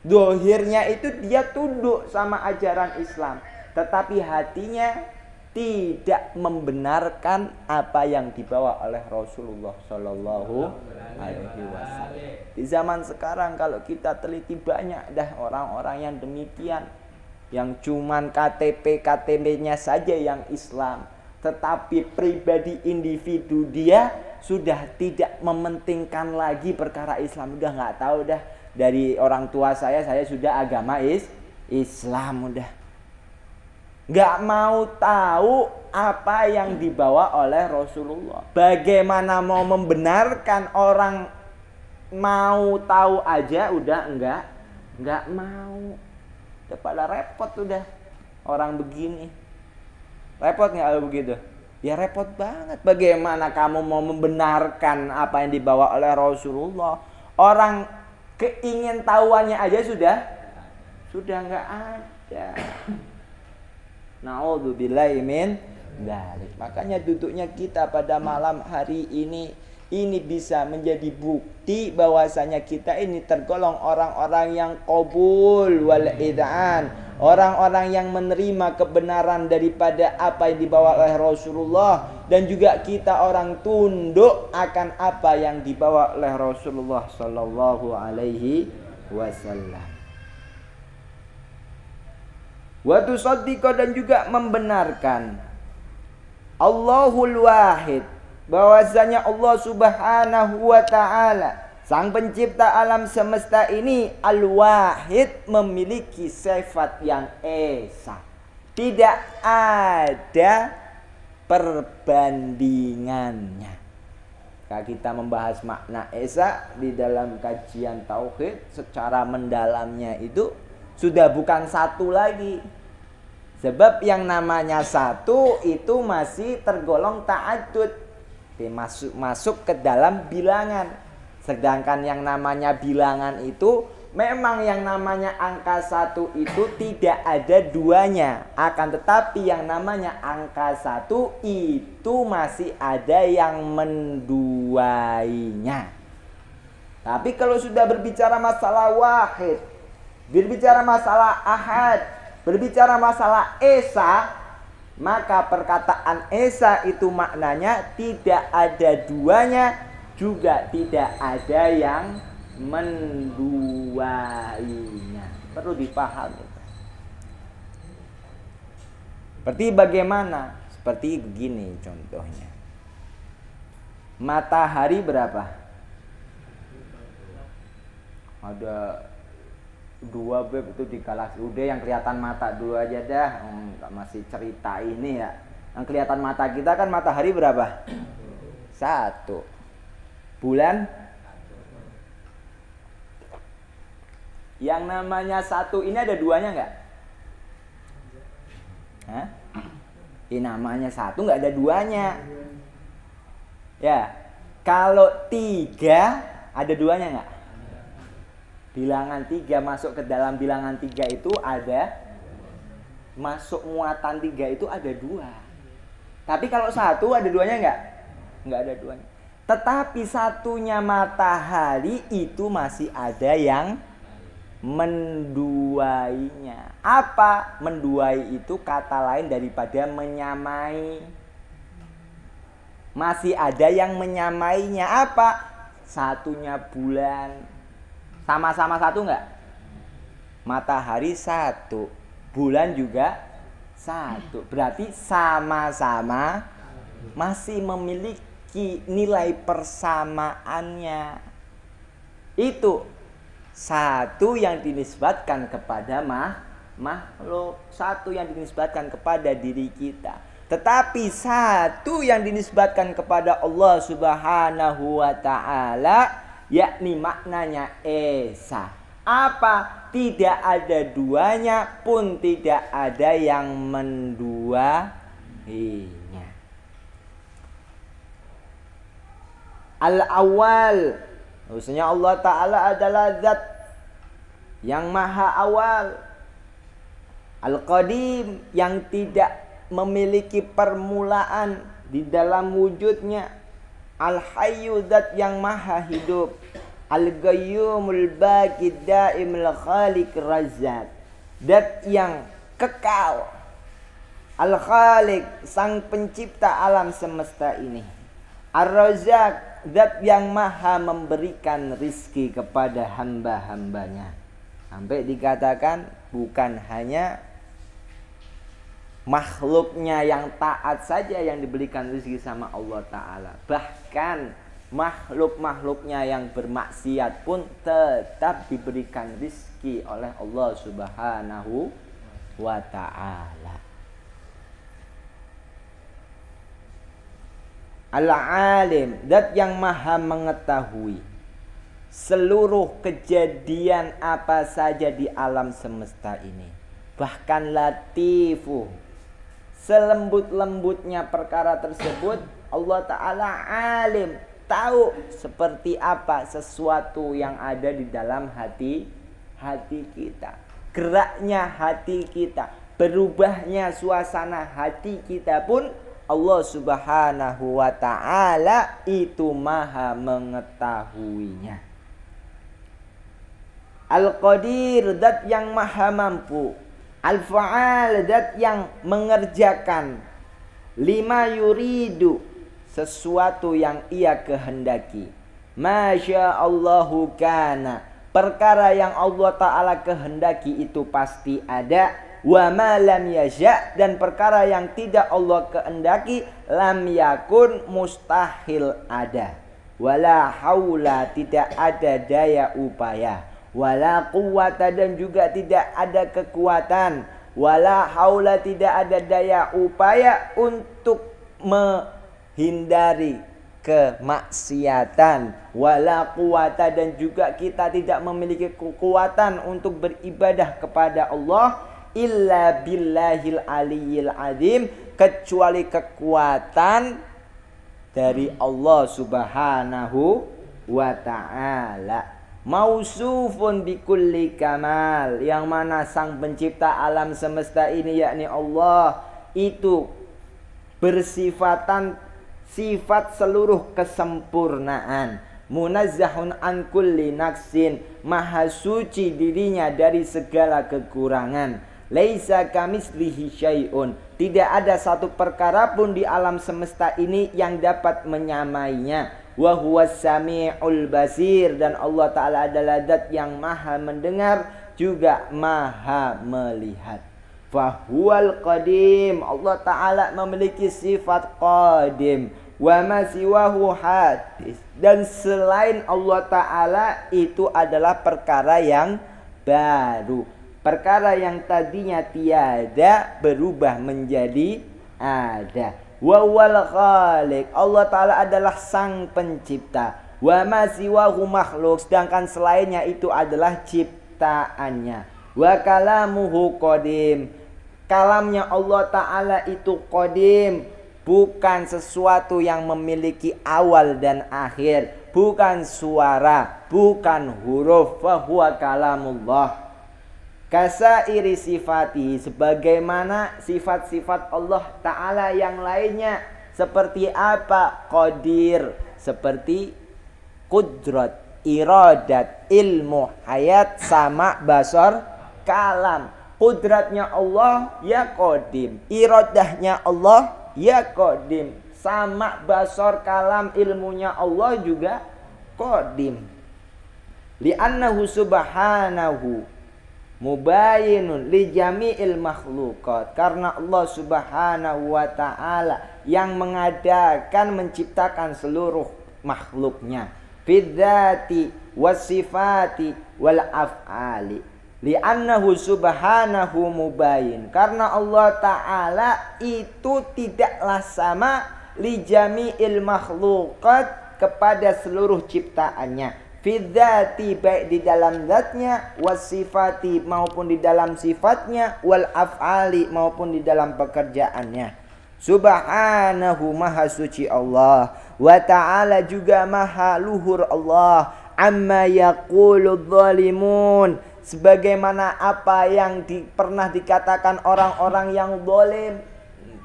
dohirnya itu dia tunduk sama ajaran Islam, tetapi hatinya tidak membenarkan apa yang dibawa oleh Rasulullah Shallallahu Alaihi Wasallam. Di zaman sekarang kalau kita teliti banyak dah orang-orang yang demikian, yang cuman KTP-nya saja yang Islam, tetapi pribadi individu dia sudah tidak mementingkan lagi perkara Islam. Udah nggak tahu dah, dari orang tua saya sudah agama Islam, udah nggak mau tahu apa yang dibawa oleh Rasulullah. Bagaimana mau membenarkan orang mau tahu aja udah enggak Nggak mau. Udah pada repot udah orang begini. Repot nggak kalau begitu? Ya repot banget. Bagaimana kamu mau membenarkan apa yang dibawa oleh Rasulullah? Orang keingintahuannya aja sudah nggak ada. Na'udzubillahi min dzalik. Makanya duduknya kita pada malam hari ini bisa menjadi bukti bahwasanya kita ini tergolong orang-orang yang qabul wal id'an, orang-orang yang menerima kebenaran daripada apa yang dibawa oleh Rasulullah, dan juga kita orang tunduk akan apa yang dibawa oleh Rasulullah sallallahu alaihi wasallam. Wa tusaddiqa, dan juga membenarkan Allahul Wahid, bahwasanya Allah Subhanahu wa taala, Sang Pencipta alam semesta ini, Al-Wahid, memiliki sifat yang esa. Tidak ada perbandingannya. Kalau kita membahas makna esa di dalam kajian tauhid secara mendalamnya itu sudah bukan satu lagi. Sebab yang namanya satu itu masih tergolong ta'addud, masuk ke dalam bilangan. Sedangkan yang namanya bilangan itu memang yang namanya angka satu itu tidak ada duanya. Akan tetapi yang namanya angka satu itu masih ada yang menduainya. Tapi kalau sudah berbicara masalah wahid, berbicara masalah ahad, berbicara masalah esa, maka perkataan esa itu maknanya tidak ada duanya, juga tidak ada yang menduainya. Perlu dipahami. Seperti bagaimana? Seperti begini contohnya. Matahari berapa? Ada dua beb itu di galaksi. Udah yang kelihatan mata dulu aja dah. Masih cerita ini ya. Yang kelihatan mata kita kan matahari berapa? Satu. Bulan? Yang namanya satu ini ada duanya nggak? Hah? Ini namanya satu nggak ada duanya. Ya. Kalau tiga ada duanya nggak? Bilangan 3 masuk ke dalam bilangan 3 itu ada, masuk muatan 3 itu ada 2. Tapi kalau satu ada duanya enggak? Enggak ada duanya. Tetapi satunya matahari itu masih ada yang menduainya. Apa? Menduai itu kata lain daripada menyamai. Masih ada yang menyamainya. Apa? Satunya bulan. Sama-sama satu enggak? Matahari satu, bulan juga satu. Berarti sama-sama masih memiliki nilai persamaannya. Itu satu yang dinisbatkan kepada makhluk, satu yang dinisbatkan kepada diri kita. Tetapi satu yang dinisbatkan kepada Allah Subhanahu wa taala, yakni maknanya esa. Apa? Tidak ada duanya, pun tidak ada yang menduainya. Al-awwal, maksudnya Allah Ta'ala adalah zat yang maha awal. Al-qadim, yang tidak memiliki permulaan di dalam wujudnya. Al-hayyu, zat yang maha hidup. Al-qayyumul baqi daimul khaliq razzaq, zat yang kekal. Al-khaliq, sang pencipta alam semesta ini. Ar-razzaq, zat yang maha memberikan rizki kepada hamba-hambanya. Sampai dikatakan bukan hanya makhluknya yang taat saja yang diberikan rezeki sama Allah Ta'ala, bahkan makhluk-makhluknya yang bermaksiat pun tetap diberikan rezeki oleh Allah Subhanahu wa Ta'ala. Al-alim, zat yang maha mengetahui. seluruh kejadian apa saja di alam semesta ini. Bahkan latifu, selembut-lembutnya perkara tersebut, Allah Ta'ala alim, tahu seperti apa sesuatu yang ada di dalam hati kita. Geraknya hati kita, berubahnya suasana hati kita pun Allah Subhanahu wa Ta'ala itu maha mengetahuinya. Al-Qadir, zat yang maha mampu. Al-Fa'al, zat yang mengerjakan. Lima yuridu, sesuatu yang ia kehendaki. Masya Allahu kana, perkara yang Allah Ta'ala kehendaki itu pasti ada. Wa ma lam yasha, dan perkara yang tidak Allah kehendaki, lam yakun, mustahil ada. Wala haula, tidak ada daya upaya. Wala quwwata, dan juga tidak ada kekuatan. Wala haula, tidak ada daya upaya untuk menghindari kemaksiatan. Wala quwwata, dan juga kita tidak memiliki kekuatan untuk beribadah kepada Allah illa billahil aliyyil azim, kecuali kekuatan dari Allah Subhanahu wa Ta'ala. Mausufun bikulli kamal, yang mana sang pencipta alam semesta ini yakni Allah itu bersifatan sifat seluruh kesempurnaan. Munazzahun an kulli naqsin, maha suci dirinya dari segala kekurangan. Laisa kamitslihi syai'un, tidak ada satu perkara pun di alam semesta ini yang dapat menyamainya. Wa huwas sami'ul basir, dan Allah Ta'ala adalah zat yang maha mendengar juga maha melihat. Fahuwal qadim, Allah Ta'ala memiliki sifat qadim. Wa ma siwahu hadis, dan selain Allah Ta'ala itu adalah perkara yang baru. Perkara yang tadinya tiada berubah menjadi ada. Wa wal khaliq, Allah Ta'ala adalah sang pencipta. Wa ma siwahu makhluk, sedangkan selainnya itu adalah ciptaannya. Wa kalamuhu qadim, kalamnya Allah Ta'ala itu qadim, bukan sesuatu yang memiliki awal dan akhir, bukan suara, bukan huruf. Fahuwa kalamullah kasairi sifati, sebagaimana sifat-sifat Allah Ta'ala yang lainnya. Seperti apa? Qadir, seperti qudrat, iradat, ilmu, hayat, sama, basar, kalam. Qudratnya Allah ya qadim, iradahnya Allah ya qadim, sama, basar, kalam, ilmunya Allah juga qadim. Li'annahu subhanahu mubayinun li jami'il makhluqat, karena Allah Subhanahu wa Ta'ala yang mengadakan, menciptakan seluruh makhluknya. Fidzati wasifati wal af'ali. Li'annahu subhanahu mubayin, karena Allah Ta'ala itu tidaklah sama li jami'il makhluqat, kepada seluruh ciptaannya. Fidzati, baik di dalam zatnya, wasifati maupun di dalam sifatnya, wal af'ali maupun di dalam pekerjaannya. Subhanahu, maha suci Allah, wa ta'ala juga maha luhur Allah, amma yaqulu dzalimun, sebagaimana apa yang pernah dikatakan orang-orang yang zalim.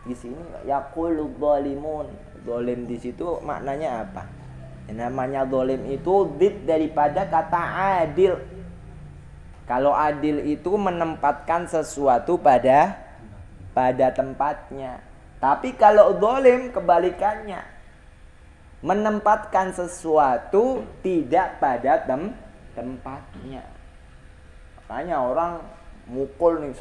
Di sini yaqulu dzalimun, zalim di situ maknanya apa? Namanya zalim itu did daripada kata adil. Kalau adil itu menempatkan sesuatu pada tempatnya. Tapi kalau zalim kebalikannya, menempatkan sesuatu tidak pada tempatnya. Makanya orang mukul nih,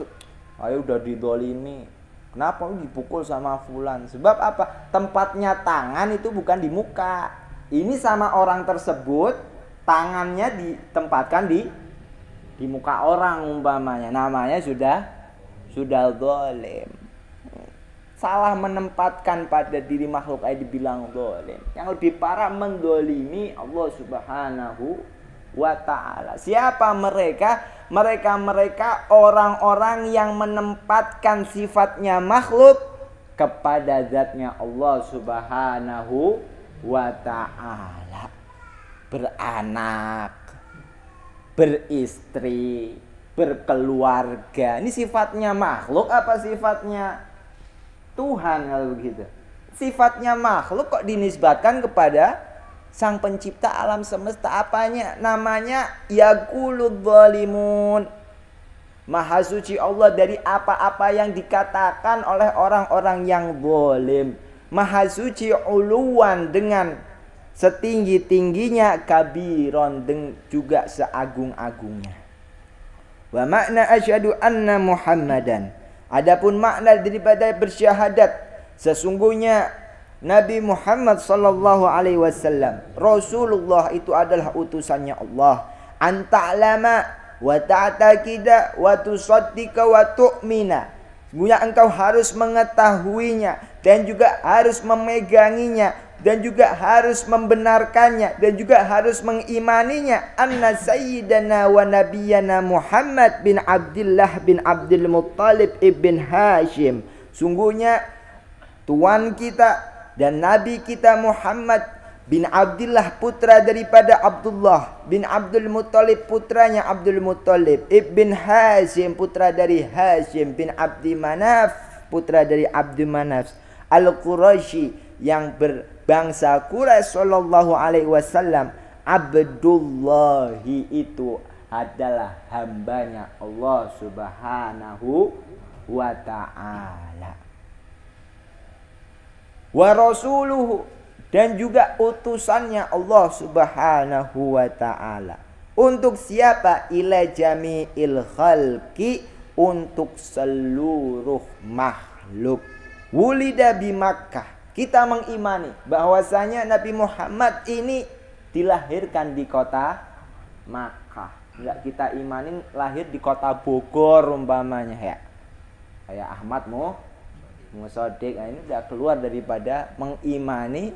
ayo udah dizalimi. Kenapa dipukul sama fulan? Sebab apa? Tempatnya tangan itu bukan di muka. Ini sama orang tersebut, tangannya ditempatkan di muka orang umpamanya, namanya sudah zalim. Salah menempatkan pada diri makhluk dibilang zalim. Yang lebih parah mendolimi Allah Subhanahu wa ta'ala. Siapa mereka? Mereka orang-orang yang menempatkan sifatnya makhluk kepada zatnya Allah Subhanahu wa ta'ala. Beranak, beristri, berkeluarga. Ini sifatnya makhluk apa sifatnya Tuhan kalau begitu? Sifatnya makhluk kok dinisbatkan kepada Sang Pencipta alam semesta. Apanya? Namanya yaquludz zalimun. Maha suci Allah dari apa-apa yang dikatakan oleh orang-orang yang zalim. Maha suci uluwan dengan setinggi-tingginya, kabiron dan juga seagung-agungnya. Wa makna asyhadu anna Muhammadan. Adapun makna daripada bersyahadat sesungguhnya Nabi Muhammad sallallahu alaihi wasallam Rasulullah itu adalah utusannya Allah. Anta'lama wa ta'taqida wa tusaddiqa wa tu'mina. Sesungguhnya engkau harus mengetahuinya dan juga harus memeganginya dan juga harus membenarkannya dan juga harus mengimaninya. Anna sayyidana wa nabiyyana Muhammad bin Abdullah bin Abdul Muttalib ibn Hashim. Sungguhnya Tuhan kita dan Nabi kita Muhammad bin Abdullah putra daripada Abdullah bin Abdul Muttalib putranya Abdul Muttalib ibn Hashim putra dari Hashim bin Abdi Manaf putra dari Abdi Manaf Al-Quraisy yang berbangsa Quraisy sallallahu alaihi wasallam. Abdullahi itu adalah hambanya Allah Subhanahu wa ta'ala. Wa rasuluhu dan juga utusannya Allah Subhanahu wa ta'ala. Untuk siapa? Ila jami'il khalqi, untuk seluruh makhluk. Wulida bi Makkah. Kita mengimani bahwasanya Nabi Muhammad ini dilahirkan di kota Makkah. Enggak kita imanin lahir di kota Bogor umpamanya ya. Kayak Ahmad Musodik, ini sudah keluar daripada mengimani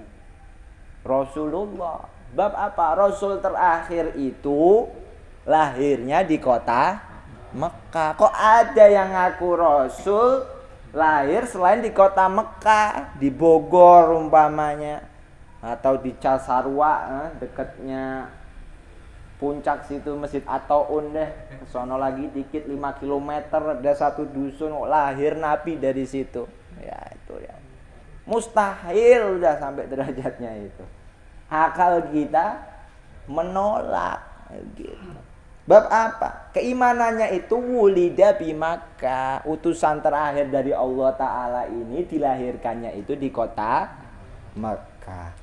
Rasulullah. Bab apa? Rasul terakhir itu lahirnya di kota Mekah. Kok ada yang ngaku Rasul lahir selain di kota Mekah, di Bogor umpamanya, atau di Casarwa dekatnya puncak situ Masjid At-Taun deh, kesono lagi dikit 5 km ada satu dusun lahir Nabi dari situ. Ya itu ya mustahil udah sampai derajatnya itu. Akal kita menolak gitu. Bab apa? Keimanannya itu wulida bi Makkah. Utusan terakhir dari Allah Ta'ala ini dilahirkannya itu di kota Makkah.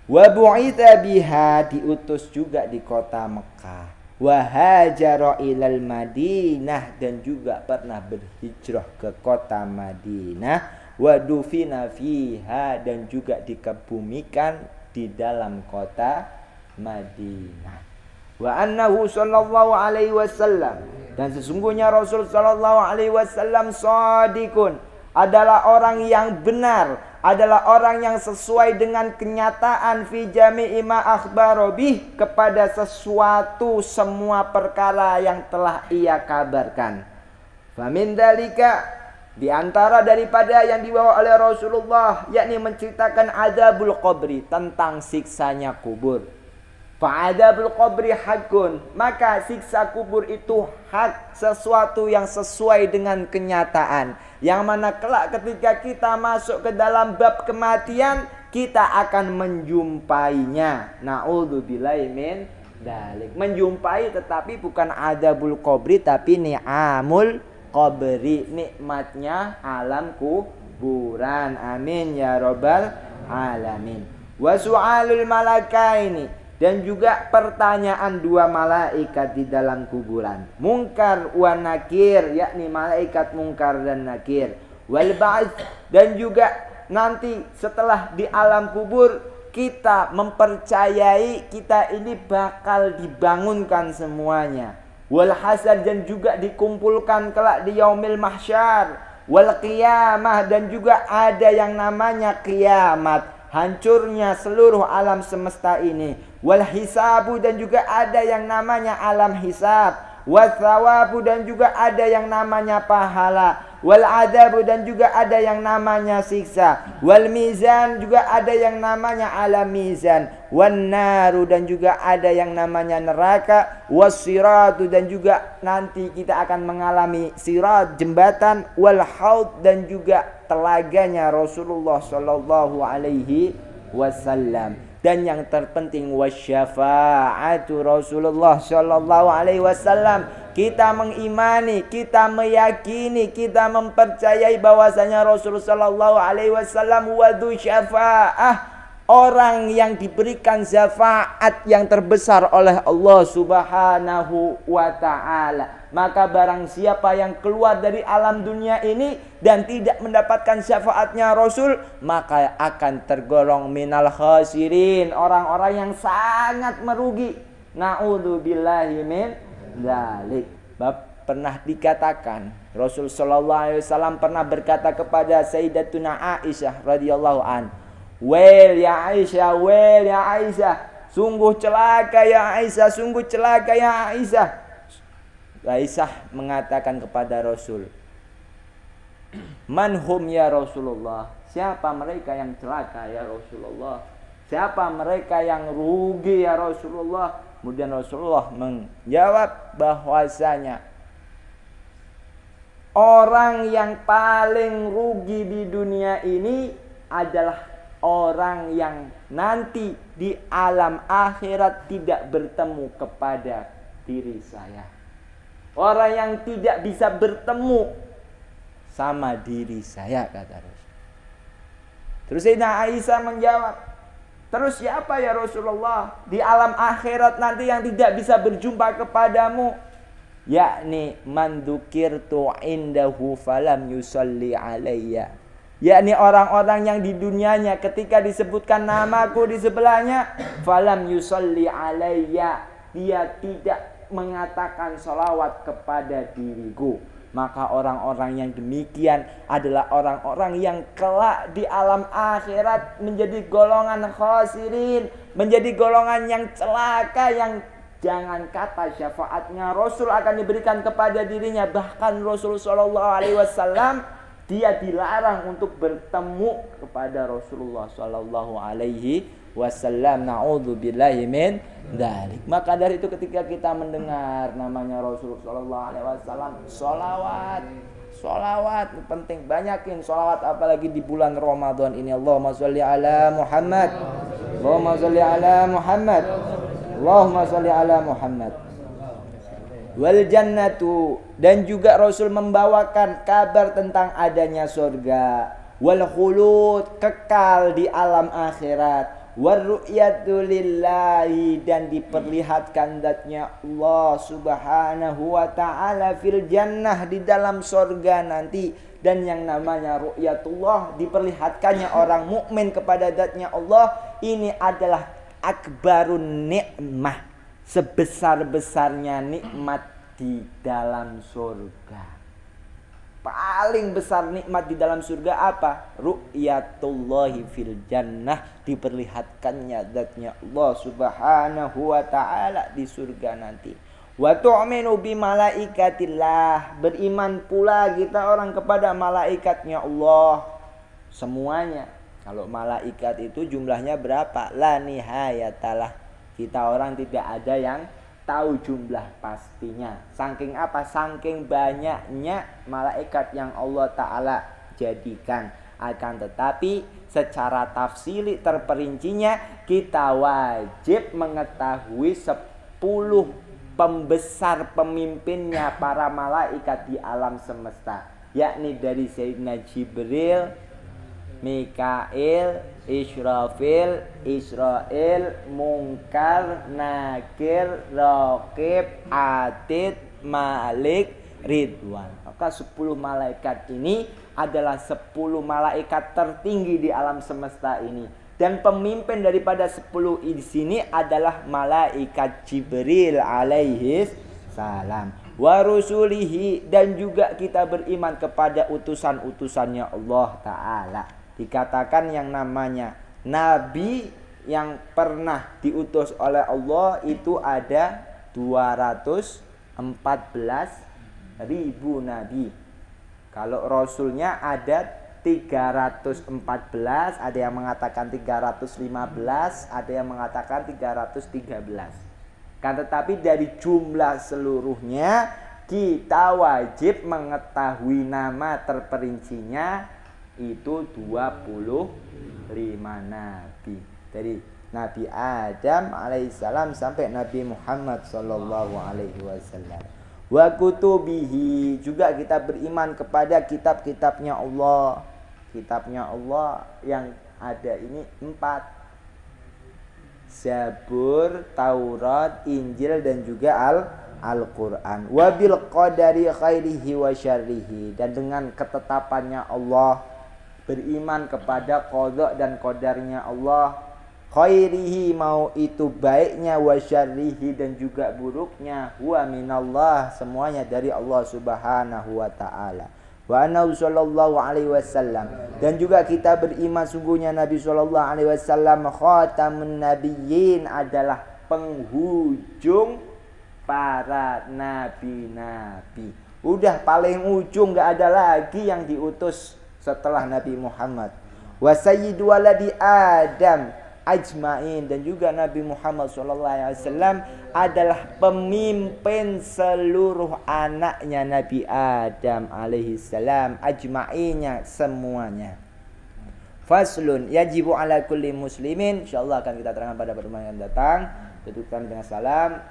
Wa bu'itha biha, diutus juga di kota Mekah. Wa hajara ilal Madinah, dan juga pernah berhijrah ke kota Madinah. Wa dufina fiha, dan juga dikebumikan di dalam kota Madinah. Wa annahu sallallahu alaihi wasallam, dan sesungguhnya Rasul sallallahu alaihi wasallam shadiqun, adalah orang yang benar, adalah orang yang sesuai dengan kenyataan fi jami'i ma akhbaro bih, kepada sesuatu semua perkara yang telah ia kabarkan. Famin dalika, di antara daripada yang dibawa oleh Rasulullah, yakni menceritakan adzabul qabri, tentang siksanya kubur. Fa'adzabul qabri hakun, maka siksa kubur itu hak, sesuatu yang sesuai dengan kenyataan, yang mana kelak ketika kita masuk ke dalam bab kematian, kita akan menjumpainya. Na'udzubillahi min dzalik. Menjumpai, tetapi bukan adzabul qabri, tapi ni'amul qabri, nikmatnya alam kuburan. Amin ya rabbal alamin. Wa su'alul malakaini, dan juga pertanyaan dua malaikat di dalam kuburan. Munkar wa nakir, yakni malaikat munkar dan nakir. Wal ba'ts, dan juga nanti setelah di alam kubur kita mempercayai kita ini bakal dibangunkan semuanya. Wal hasad, dan juga dikumpulkan kelak di yaumil mahsyar. Wal qiyamah, dan juga ada yang namanya kiamat. hancurnya seluruh alam semesta ini. Wal hisabu, dan juga ada yang namanya alam hisab. Wathawabu, dan juga ada yang namanya pahala. Wal adabu, dan juga ada yang namanya siksa. Wal mizan, juga ada yang namanya alam mizan. Wan naru, dan juga ada yang namanya neraka. Wassiratu, dan juga nanti kita akan mengalami sirat, jembatan. Wal haud, dan juga telaganya Rasulullah sallallahu alaihi wasallam. Dan yang terpenting wasyafa'atu Rasulullah sallallahu alaihi wasallam. Kita mengimani, kita meyakini, kita mempercayai bahwasanya Rasulullah sallallahu alaihi wasallam wadhu syafa'ah, orang yang diberikan syafaat yang terbesar oleh Allah Subhanahu wa ta'ala. Maka barang siapa yang keluar dari alam dunia ini dan tidak mendapatkan syafaatnya Rasul, maka akan tergolong minal khasirin, orang-orang yang sangat merugi. Na'udzubillahi min dzalik. Pernah dikatakan, Rasul sallallahu alaihi wasallam pernah berkata kepada Sayyidatuna Aisyah radhiyallahu an, "Wel ya Aisyah, wel ya Aisyah, sungguh celaka ya Aisyah, sungguh celaka ya Aisyah." Aisyah mengatakan kepada Rasul, "Manhum ya Rasulullah?" Siapa mereka yang celaka ya Rasulullah? Siapa mereka yang rugi ya Rasulullah? Kemudian Rasulullah menjawab bahwasanya orang yang paling rugi di dunia ini adalah orang yang nanti di alam akhirat tidak bertemu kepada diri saya. Orang yang tidak bisa bertemu sama diri saya, kata Rasul. Terus Sayyidina Aisyah menjawab, "Terus siapa ya Rasulullah di alam akhirat nanti yang tidak bisa berjumpa kepadamu?" Yakni man dzukirtu indahu falam yusalli alayya. Yakni orang-orang yang di dunianya ketika disebutkan namaku di sebelahnya, falam yusalli alayya, dia tidak mengatakan salawat kepada diriku. Maka orang-orang yang demikian adalah orang-orang yang kelak di alam akhirat menjadi golongan khasirin, menjadi golongan yang celaka, yang jangan kata syafaatnya Rasul akan diberikan kepada dirinya. Bahkan Rasul sallallahu alaihi wasallam dia dilarang untuk bertemu kepada Rasulullah sallallahu alaihi wasallam. Na'udzubillahi min dzalik. Maka dari itu ketika kita mendengar namanya Rasulullah sallallahu alaihi wasallam, sholawat penting, banyakin sholawat, apalagi di bulan Ramadan ini. Allahumma sholli ala Muhammad, Allahumma sholli ala Muhammad, Allahumma sholli ala Muhammad. Wal jannatu, dan juga Rasul membawakan kabar tentang adanya surga. Wal khulud, kekal di alam akhirat. War ru'yatu lillahi, dan diperlihatkan zatnya Allah Subhanahu wa ta'ala fil jannah, di dalam surga nanti. Dan yang namanya ru'yatullah, diperlihatkannya orang mukmin kepada zatnya Allah, ini adalah akbarun nikmah, sebesar-besarnya nikmat di dalam surga. Paling besar nikmat di dalam surga apa? Ru'yatullahi fil jannah, diperlihatkannya zatnya Allah Subhanahu wa ta'ala di surga nanti. Wa tu'minu bi malaikatillah, beriman pula kita orang kepada malaikatnya Allah semuanya. Kalau malaikat itu jumlahnya berapa? La nihayatalah. Kita orang tidak ada yang tahu jumlah pastinya. Saking apa? Saking banyaknya malaikat yang Allah Ta'ala jadikan. Akan tetapi secara tafsili terperincinya, kita wajib mengetahui 10 pembesar pemimpinnya para malaikat di alam semesta. Yakni dari Sayyidina Jibril, Mikail, Israfil, Israel, Munkar, Nakir, Raqib, Atid, Malik, Ridwan. Maka 10 malaikat ini adalah 10 malaikat tertinggi di alam semesta ini. Dan pemimpin daripada 10 di sini adalah malaikat Jibril alaihi salam. Wa rusulihi, dan juga kita beriman kepada utusan-utusannya Allah Ta'ala. Dikatakan yang namanya Nabi yang pernah diutus oleh Allah itu ada 214.000 nabi. Kalau rasulnya ada 314, ada yang mengatakan 315, ada yang mengatakan 313. Kan tetapi dari jumlah seluruhnya kita wajib mengetahui nama terperincinya itu 25 nabi. Dari Nabi Adam alaihissalam sampai Nabi Muhammad sallallahu alaihi wasallam. Wa kutubihi, juga kita beriman kepada kitab-kitabnya Allah. Kitabnya Allah yang ada ini 4. Zabur, Taurat, Injil dan juga Al-Quran. Wabil qadari khairihi wa syarrihi, dan dengan ketetapannya Allah, beriman kepada qada dan qadarnya Allah, khairihi mau itu baiknya, wa syarrihi dan juga buruknya, huwa minallah semuanya dari Allah Subhanahu wa taala. Wa annahu sallallahu alaihi wasallam, dan juga kita beriman sungguhnya Nabi sallallahu alaihi wasallam khatamun nabiyyin adalah penghujung para nabi-nabi. Udah paling ujung, enggak ada lagi yang diutus setelah Nabi Muhammad. Wa sayyidu waladi Adam ajmain, dan juga Nabi Muhammad SAW adalah pemimpin seluruh anaknya Nabi Adam alaihissalam, ajmainnya semuanya. Faslun yajibu ala kulli muslimin, insyaallah akan kita terangkan pada pertemuan yang datang. Tutupkan dengan salam.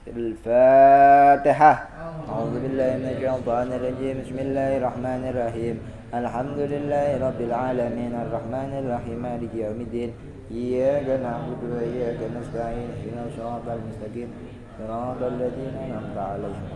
Al-Fatihah. A'udzubillahi minasyaitonir rajim. Bismillahirrahmanirrahim. Alhamdulillahi rabbil alamin arrahmanir rahim maliki yaumiddin. Iyyaka na'budu wa iyyaka nasta'in ihdinas siratal mustaqim siratal ladzina an'amta 'alaihim